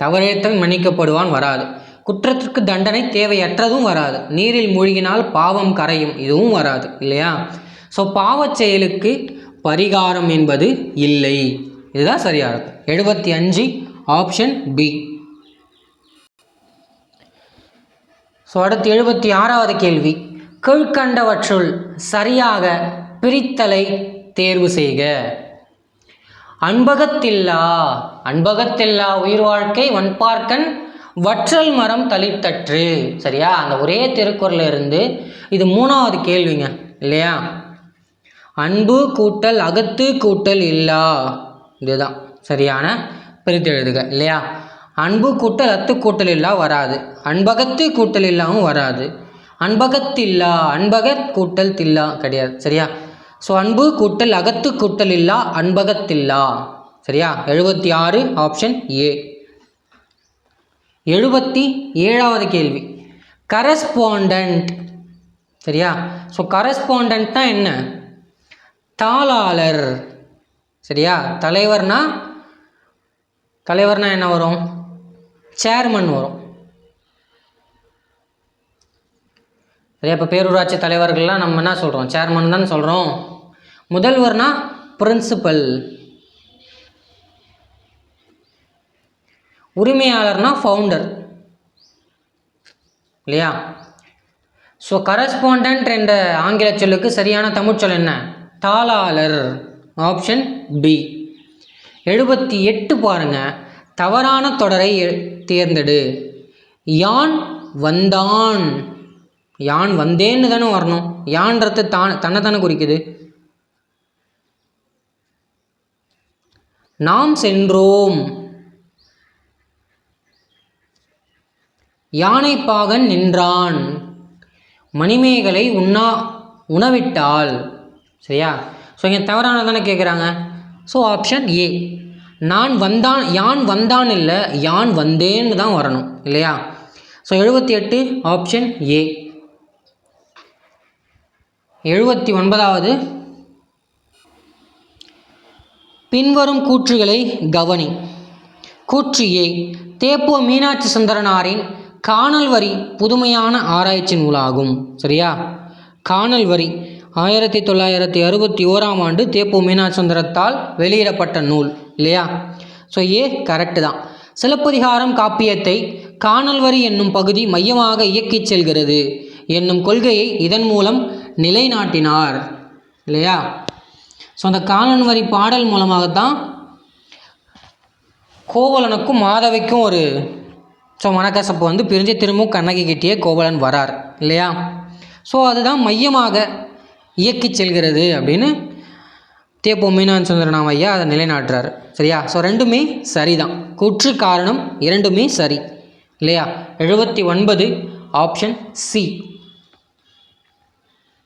தவறேற்றவன் மன்னிக்கப்படுவான் வராது. குற்றத்திற்கு தண்டனை தேவையற்றதும் வராது. நீரில் மூழ்கினால் பாவம் கரையும், இதுவும் வராது இல்லையா. ஸோ பாவச் செயலுக்கு பரிகாரம் என்பது இல்லை. இதுதான் சரியாக இருக்கும். 75 ஆப்ஷன் பி. ஸோ அடுத்து 76வது கேள்வி. கீழ்கண்டவற்றுள் சரியாக பிரித்தலை தேர்வு செய்க. அன்பகத்தில்லா, அன்பகத்தில்லா உயிர் வாழ்க்கை வன்பார்க்கன் வற்றல் மரம் தளிர்த்தற்று. சரியா, அந்த ஒரே திருக்குறள் இருந்து இது 3வது கேள்விங்க இல்லையா. அன்பு கூட்டல் அகத்து கூட்டல் இல்லா, இதுதான் சரியான பிரித்து எழுதுக இல்லையா. அன்பு கூட்டல் அத்து கூட்டல் இல்லா வராது, அன்பகத்து கூட்டல் இல்லாமல் வராது, அன்பகத்தில்லா அன்பகத் கூட்டல் தில்லா கிடையாது. சரியா, ஸோ அன்பு கூட்டல் அகத்து கூட்டல் இல்லா அன்பகத்தில்லா. சரியா, 76 ஆப்ஷன் ஏ. 77வது கேள்வி. கரஸ்பாண்டன்ட். சரியா, ஸோ கரஸ்பாண்டன்ட்னா என்ன, தாளாளர். சரியா, தலைவர்னா என்ன வரும், சேர்மன் வரும். சரியா, இப்போ பேரூராட்சி தலைவர்கள்லாம் நம்ம என்ன சொல்கிறோம், சேர்மன் தான் சொல்கிறோம். முதல்வர்னா பிரின்சிபல், உரிமையாளர்னா ஃபவுண்டர் இல்லையா. ஸோ கரஸ்பாண்டன்ட் என்ற ஆங்கில சொல்லுக்கு சரியான தமிழ் சொல் என்ன, தாளாளர். Option B. 78 பாருங்க. தவறான தொடரை தேர்ந்தெடு. யான் வந்தான், யான் வந்தேன்னு தானே வரணும். யான்றது தன்னை தானே குறிக்குது. நாம் சென்றோம், யானைப்பாகன் நின்றான், மணிமேகலை உணவிட்டாள். சரியா, ஸோ இங்கே தவறான தானே கேட்குறாங்க. So option A. யான் வந்தான் இல்லை, யான் வந்தேன்னு தான் வரணும் இல்லையா. So 78 option A. 79வது. பின்வரும் கூற்றுகளை கவனி. கூற்று ஏ. தேப்போ மீனாட்சி சுந்தரனாரின் காணல் வரி புதுமையான ஆராய்ச்சி நூலாகும். சரியா, காணல் வரி 1961ஆம் ஆண்டு தேப்போ மீனாட்சி சுந்தரத்தால் வெளியிடப்பட்ட நூல் இல்லையா. ஸோ ஏ கரெக்டு தான். சிலப்பதிகாரம் காப்பியத்தை காணல் வரி என்னும் பகுதி மையமாக இயக்கிச் செல்கிறது என்னும் கொள்கையை இதன் மூலம் நிலைநாட்டினார் இல்லையா. ஸோ அந்த காணல் வரி பாடல் மூலமாகத்தான் கோவலனுக்கும் மாதவிக்கும் ஒரு மனக்கசப்பு பிரிஞ்சு திரும்பவும் கண்ணகி கிட்டேயே கோவலன் வரார் இல்லையா. ஸோ அதுதான் மையமாக இயக்கி செல்கிறது அப்படின்னு தேப்போ மீனாட்சி சுந்தரனாம் ஐயா அதை நிலைநாட்டுறாரு. சரியா, ஸோ ரெண்டுமே சரிதான். கூற்று காரணம் இரண்டுமே சரி இல்லையா. 79 ஆப்ஷன் சி.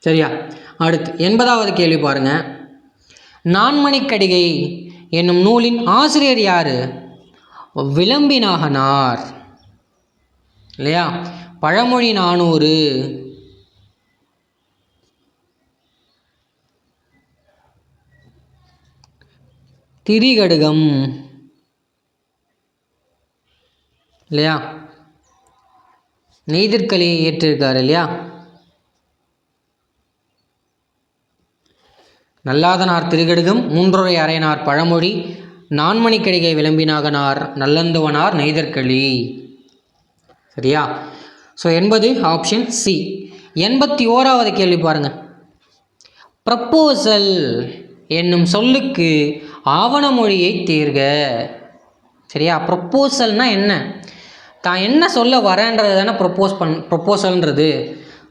சரியா, அடுத்து 80வது கேள்வி பாருங்க. நான்மணிக்கடிகை என்னும் நூலின் ஆசிரியர் யாரு, விளம்பிநாகனார் இல்லையா. பழமொழி 400, திரிகடுகம் இல்லையா, நெய்திற்கலியை ஏற்றிருக்காரு இல்லையா. நல்லாதனார் திரிகடுகம், மூன்றுரை அரையனார் பழமொழி, நான்மணிக்கடிகை விளம்பினாகனார் நல்லந்துவனார் நெய்தற்களி. சரியா? So 80 option C. 81வது கேள்வி பாருங்கள். ப்ரப்போசல் என்னும் சொல்லுக்கு ஆவண மொழியை தேர்க. சரியா? ப்ரப்போசல்னால் என்ன? தான் என்ன சொல்ல வரேன்றது தானே ப்ரப்போசல்ன்றது.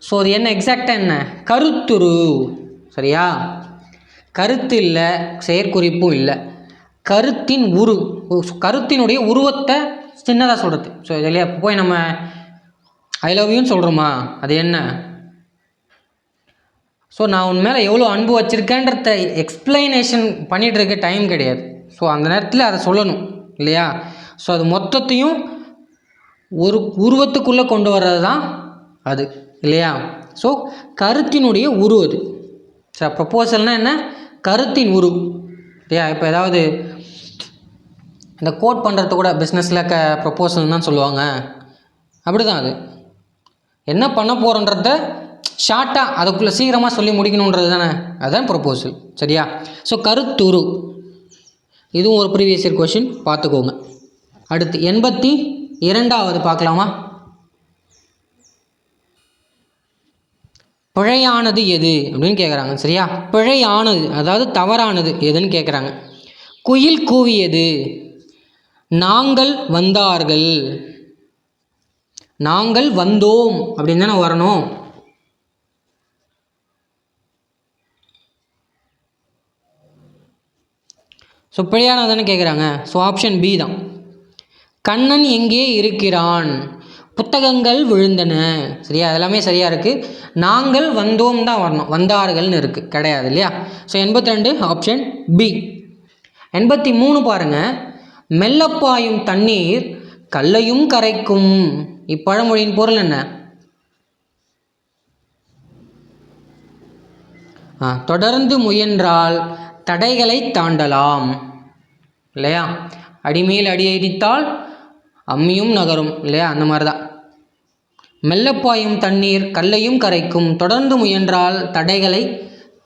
ஸோ அது என்ன எக்ஸாக்டாக என்ன? கருத்துரு. சரியா? கருத்து இல்லை, செயற்குறிப்பும் இல்லை, கருத்தின் கருத்தினுடைய உருவத்தை சின்னதாக சொல்கிறது. ஸோ இதுலையே போய் நம்ம ஐ லவ் யூன்னு சொல்கிறோமா, அது என்ன? ஸோ நான் உன் மேலே எவ்வளோ அன்பு வச்சுருக்கேன்றத எக்ஸ்பிளைனேஷன் பண்ணிகிட்டு இருக்க டைம் கிடையாது. ஸோ அந்த நேரத்தில் அதை சொல்லணும் இல்லையா? ஸோ அது மொத்தத்தையும் ஒரு உருவத்துக்குள்ளே கொண்டு வர்றது தான் அது இல்லையா? ஸோ கருத்தினுடைய உரு அது. சார் ப்ரப்போசல்னால் என்ன? கருத்தின் உரு இல்லையா? இப்போ ஏதாவது இந்த கோட் பண்ணுறது கூட பிஸ்னஸில் ப்ரப்போசல் தான் சொல்லுவாங்க. அப்படி தான் அது. என்ன பண்ண போகிறோன்றத ஷார்ட்டாக அதுக்குள்ளே சீக்கிரமாக சொல்லி முடிக்கணுன்றது தானே, அதுதான் ப்ரப்போசல். சரியா? ஸோ கருத்துரு, இதுவும் ஒரு ப்ரீவியஸ் இயர் கொஷின், பார்த்துக்கோங்க. அடுத்து 82வது பார்க்கலாமா? பிழையானது எது அப்படின்னு கேட்குறாங்க. சரியா? பிழையானது அதாவது தவறானது எதுன்னு கேட்குறாங்க. குயில் கூவியது, நாங்கள் வந்தார்கள், நாங்கள் வந்தோம் அப்படின்னு தானே வரணும். ஸோ பிழையானதுன்னு கேட்குறாங்க. ஸோ ஆப்ஷன் பி தான். கண்ணன் எங்கே இருக்கிறான், புத்தகங்கள் விழுந்தன. சரியா? அதெல்லாமே சரியாக இருக்குது. நாங்கள் வந்தோம் தான் வரணும், வந்தார்கள்னு இருக்குது கிடையாது இல்லையா? So 82 option B. 83 பாருங்கள். மெல்லப்பாயும் தண்ணீர் கல்லையும் கரைக்கும். இப்பழமொழியின் பொருள் என்ன? தொடர்ந்து முயன்றால் தடைகளை தாண்டலாம் இல்லையா? அடிமேல் அடி அடித்தால் அம்மியும் நகரும் இல்லையா? அந்த மாதிரி தான். மெல்லப்பாயும் தண்ணீர் கல்லையும் கரைக்கும், தொடர்ந்து முயன்றால் தடைகளை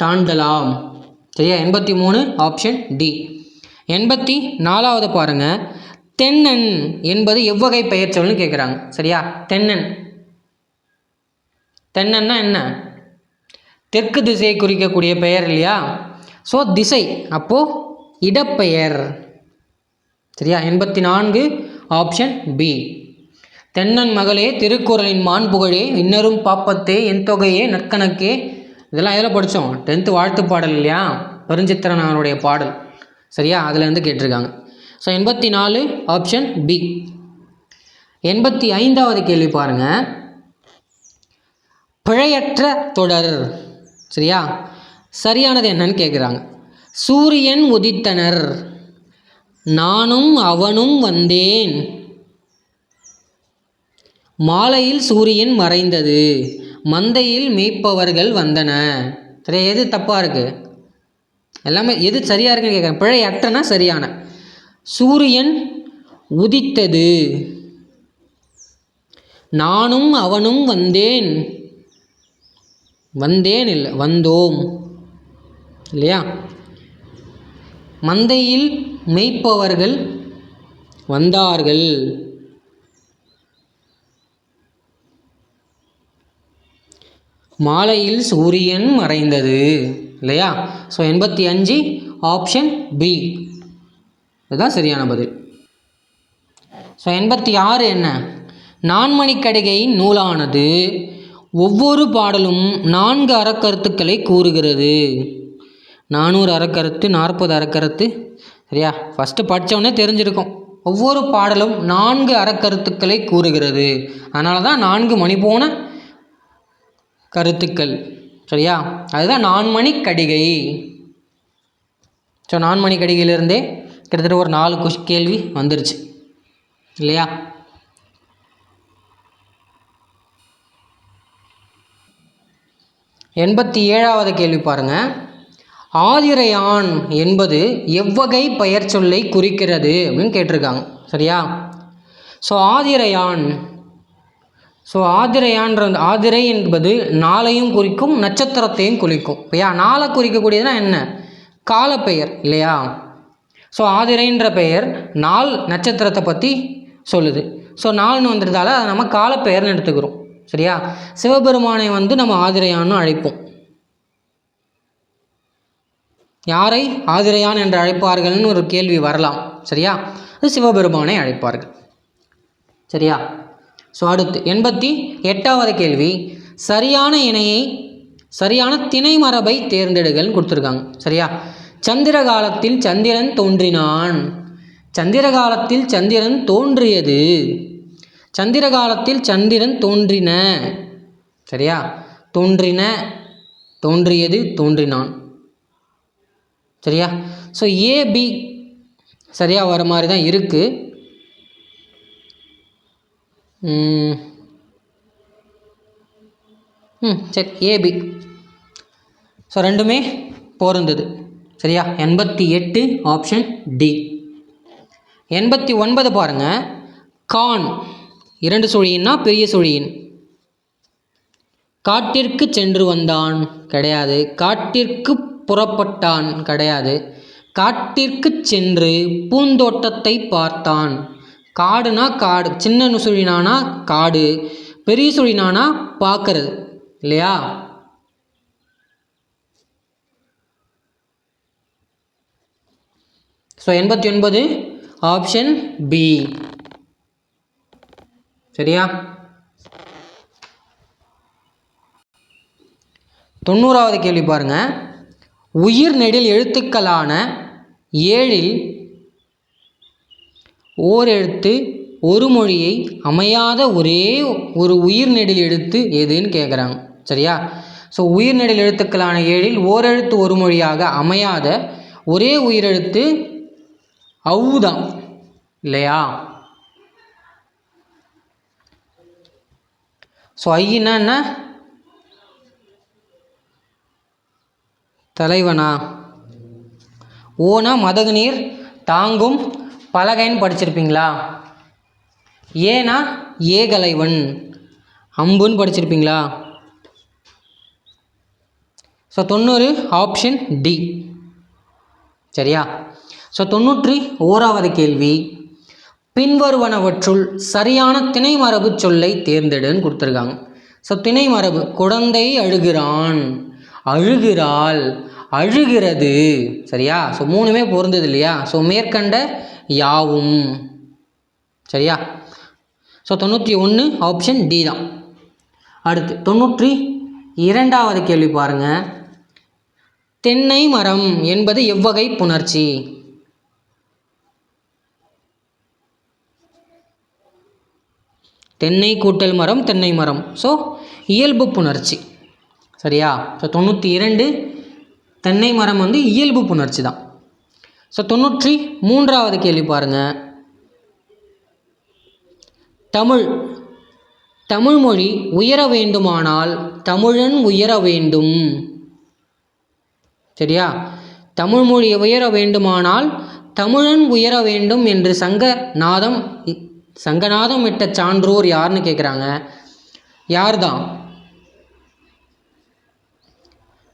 தாண்டலாம். சரியா? 83 ஆப்ஷன் டி. 84வது பாருங்க. தென்னன் என்பது எவ்வகை பெயர் சொல்லுன்னு கேட்குறாங்க. சரியா? தென்னன், தென்னன்னா என்ன? தெற்கு திசையை குறிக்கக்கூடிய பெயர் இல்லையா? ஸோ திசை, அப்போது இடப்பெயர். சரியா? 84 ஆப்ஷன் பி. தென்னன் மகளே திருக்குறளின் மாண்புகழே இன்னரும் பாப்பத்தே என் தொகையே நற்கணக்கே. இதெல்லாம் எதில் படித்தோம்? 10th வாழ்த்து பாடல் இல்லையா? பெருஞ்சித்திரனாருடைய பாடல். சரியா? அதுலேருந்து கேட்டிருக்காங்க. So 84 option B. 85வது கேள்வி பாருங்கள். பிழையற்ற தொடர். சரியா? சரியானது என்னன்னு கேட்குறாங்க. சூரியன் உதித்தனர், நானும் அவனும் வந்தேன், மாலையில் சூரியன் மறைந்தது, மந்தையில் மேய்ப்பவர்கள் வந்தன. சரி, எது தப்பாக இருக்குது? எல்லாமே எது சரியாக இருக்குன்னு கேட்குறேன். பிழையற்றனா சரியான. சூரியன் உதித்தது, நானும் அவனும் வந்தேன், வந்தேன் இல்லை வந்தோம் இல்லையா? மந்தையில் மேய்ப்பவர்கள் வந்தார்கள், மாலையில் சூரியன் மறைந்தது இல்லையா? ஸோ 85 ஆப்ஷன் பி, இதுதான் சரியான பதில். ஸோ 86 என்ன? நான்மணிக்கடிகையின் நூலானது ஒவ்வொரு பாடலும் 4 அறக்கருத்துக்களை கூறுகிறது. 400 அறக்கருத்து, 40 அறக்கருத்து. சரியா? ஃபஸ்ட்டு படித்தவொடனே தெரிஞ்சிருக்கும். ஒவ்வொரு பாடலும் 4 அறக்கருத்துக்களை கூறுகிறது. அதனால தான் 4 மணி போன கருத்துக்கள். சரியா? அதுதான் நான்மணிக்கடிகை. ஸோ நான்மணிக்கடிகையிலிருந்தே கிட்டத்தட்ட ஒரு 4 கேள்வி வந்துருச்சு இல்லையா? எண்பத்தி 7வது கேள்வி பாருங்கள். ஆதிரையான் என்பது எவ்வகை பெயர் சொல்லை குறிக்கிறது அப்படின்னு கேட்டிருக்காங்க. சரியா? ஸோ ஆதிரையான், ஆதிரை என்பது நாளையும் குறிக்கும், நட்சத்திரத்தையும் குறிக்கும். ஐயா, நாளை குறிக்கக்கூடியதுனா என்ன? காலப்பெயர் இல்லையா? ஸோ ஆதிரைன்ற பெயர் நாள் நட்சத்திரத்தை பற்றி சொல்லுது. ஸோ நாள்னு வந்ததால் அதை நம்ம காலப்பெயர்னு எடுத்துக்கிறோம். சரியா? சிவபெருமானை வந்து நம்ம ஆதிரையான்னு அழைப்போம். யாரை ஆதிரையான் என்று அழைப்பார்கள்னு ஒரு கேள்வி வரலாம். சரியா? அது சிவபெருமானை அழைப்பார்கள். சரியா? ஸோ அடுத்து 88வது கேள்வி, சரியான இணையை சரியான திணை மரபை தேர்ந்தெடுகள்னு கொடுத்துருக்காங்க. சரியா? சந்திர காலத்தில் சந்திரன் தோன்றினான். சந்திர காலத்தில் சந்திரன் தோன்றியது. சந்திர காலத்தில் சந்திரன் தோன்றின. சரியா? தோன்றின, தோன்றியது, தோன்றினான். சரியா? ஸோ ஏபி சரியாக வர மாதிரி தான் இருக்குது. சரி, ஏபி. ஸோ ரெண்டுமே பொருந்தது. சரியா? 88 ஆப்ஷன் டி. 89 பாருங்கள். கான் 2 சுழியின்னா பெரிய சுழியின். காட்டிற்கு சென்று வந்தான் கிடையாது. காட்டிற்கு புறப்பட்டான் கிடையாது. காட்டிற்கு சென்று பூந்தோட்டத்தை பார்த்தான். காடுனா காடு, சின்ன சுழினானா காடு, பெரிய சுழினானா பார்க்கறது இல்லையா? So 89 option B. சரியா? 90வது கேள்வி பாருங்க. உயிர் நெடில் எழுத்துக்களான 7ல் ஓர் எழுத்து ஒரு மொழியை அமையாத ஒரே ஒரு உயிர் நெடில் எழுத்து எதுன்னு கேட்குறாங்க. சரியா? ஸோ உயிர் நெடில் எழுத்துக்களான 7ல் ஓரெழுத்து ஒரு மொழியாக அமையாத ஒரே உயிரெழுத்து அவுதான் இல்லையா? ஸோ ஐயின்னா என்ன? தலைவனா? ஓனா மதகு நீர் தாங்கும் பலகைன்னு படிச்சிருப்பீங்களா? ஏனா ஏகலைவன் அம்புன்னு படிச்சிருப்பீங்களா? So 90 option D. சரியா? ஸோ 91வது கேள்வி, பின்வருவனவற்றுள் சரியான திணை மரபு சொல்லை தேர்ந்தெடுன்னு கொடுத்துருக்காங்க. ஸோ திணை மரபு, குழந்தை அழுகிறான், அழுகிறாள், அழுகிறது. சரியா? ஸோ 3மே பொருந்தது இல்லையா? ஸோ மேற்கண்ட யாவும். சரியா? ஸோ 91 ஆப்ஷன் டி தான். அடுத்து 92வது கேள்வி பாருங்கள். தென்னை மரம் என்பது எவ்வகை புணர்ச்சி? தென்னை கூட்டல் மரம் தென்னை மரம். ஸோ இயல்பு புணர்ச்சி. சரியா? ஸோ 92 தென்னை மரம் வந்து இயல்பு புணர்ச்சி தான். ஸோ 93வது கேள்வி பாருங்கள். தமிழ் மொழி உயர வேண்டுமானால் தமிழன் உயர வேண்டும். சரியா? தமிழ் மொழி உயர வேண்டுமானால் தமிழன் உயர வேண்டும் என்று சங்கநாதம் இட்ட சான்றோர் யாருன்னு கேட்குறாங்க. யார் தான்?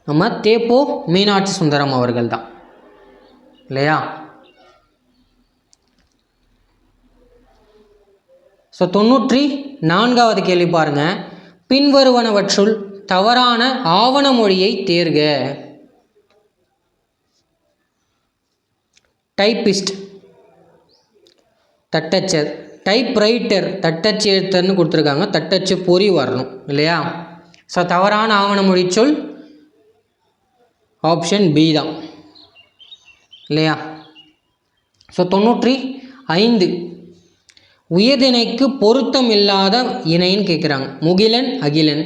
நம்ம தேப்போ மீனாட்சி சுந்தரம் அவர்கள் தான் இல்லையா? ஸோ 94வது கேள்வி பாருங்க. பின்வருவனவற்றுள் தவறான ஆவண மொழியை தேர்க. டைப்பிஸ்ட் தட்டச்சர், டைப்ரைட்டர் தட்டச்சு எழுத்தர்னு கொடுத்துருக்காங்க. தட்டச்சு பொறி வரணும் இல்லையா? ஸோ தவறான ஆவண மொழி சொல் ஆப்ஷன் பி தான் இல்லையா? ஸோ 95 உயர்திணைக்கு பொருத்தம் இல்லாத இணைன்னு கேட்குறாங்க. முகிலன் அகிலன்,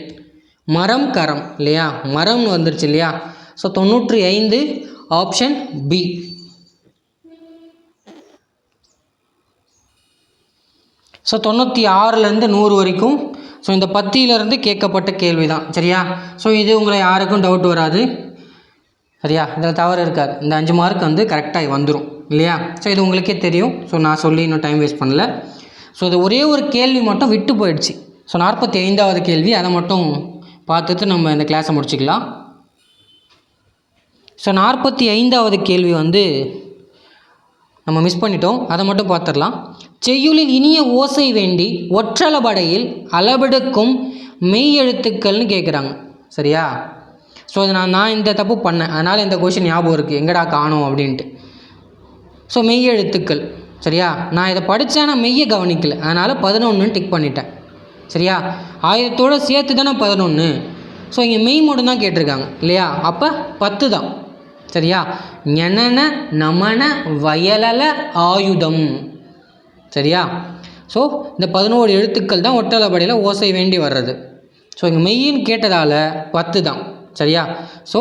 மரம் கரம் இல்லையா? மரம்னு வந்துருச்சு இல்லையா? So 95 option B. ஸோ 96லேருந்து 100 வரைக்கும் ஸோ இந்த 10லேருந்து கேட்கப்பட்ட கேள்வி தான். சரியா? ஸோ இது உங்களை யாருக்கும் டவுட் வராது. சரியா? இதில் தவறு இருக்காது. இந்த 5 மார்க் வந்து கரெக்டாக வந்துடும் இல்லையா? ஸோ இது உங்களுக்கே தெரியும். ஸோ நான் சொல்லி இன்னும் டைம் வேஸ்ட் பண்ணல. ஸோ இது ஒரே ஒரு கேள்வி மட்டும் விட்டு போயிடுச்சு. ஸோ 45வது கேள்வி, அதை மட்டும் பார்த்துட்டு நம்ம இந்த கிளாஸை முடிச்சுக்கலாம். ஸோ 45வது கேள்வி வந்து நம்ம மிஸ் பண்ணிட்டோம், அதை மட்டும் பார்த்துடலாம். செய்யுளில் இனிய ஓசை வேண்டி ஒற்றளபடையில் அளவெடுக்கும் மெய் எழுத்துக்கள்னு கேட்குறாங்க. சரியா? ஸோ அது நான் இந்த தப்பு பண்ணேன், அதனால் இந்த கொஷின் ஞாபகம் இருக்குது, எங்கடா காணோம் அப்படின்ட்டு. ஸோ மெய் எழுத்துக்கள். சரியா? நான் இதை படித்தேன், நான் மெய்யை கவனிக்கலை, அதனால் 11 டிக் பண்ணிட்டேன். சரியா? 1000தோடு சேர்த்து தானே 11. ஸோ இங்கே மெய் மட்டும் தான் கேட்டிருக்காங்க இல்லையா? அப்போ 10 தான். சரியா? ஞனன நமன வயலல ஆயுதம். சரியா? ஸோ இந்த 11 எழுத்துக்கள் தான் ஒற்றளபடியில் ஓசை வேண்டி வர்றது. ஸோ இங்கே மெய்யின்னு கேட்டதால் 10 தான். சரியா? ஸோ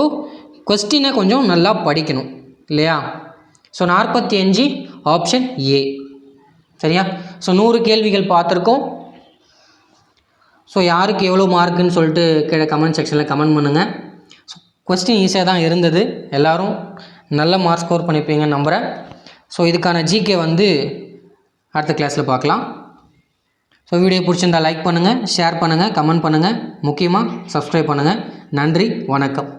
கொஸ்டினை கொஞ்சம் நல்லா படிக்கணும் இல்லையா? So 45 option A. சரியா? ஸோ 100 கேள்விகள் பார்த்துருக்கோம். ஸோ யாருக்கு எவ்வளோ மார்க்குன்னு சொல்லிட்டு கீழே கமெண்ட் செக்ஷனில் கமெண்ட் பண்ணுங்கள். ஸோ கொஸ்டின் ஈஸியாக தான் இருந்தது, எல்லோரும் நல்ல மார்க் ஸ்கோர் பண்ணியிருப்பீங்கன்னு நம்புகிறேன். ஸோ இதுக்கான ஜிகே வந்து அடுத்த கிளாஸில் பார்க்கலாம். ஸோ வீடியோ பிடிச்சிருந்தால் லைக் பண்ணுங்கள், ஷேர் பண்ணுங்கள், கமெண்ட் பண்ணுங்கள், முக்கியமாக சப்ஸ்கிரைப் பண்ணுங்கள். நன்றி, வணக்கம்.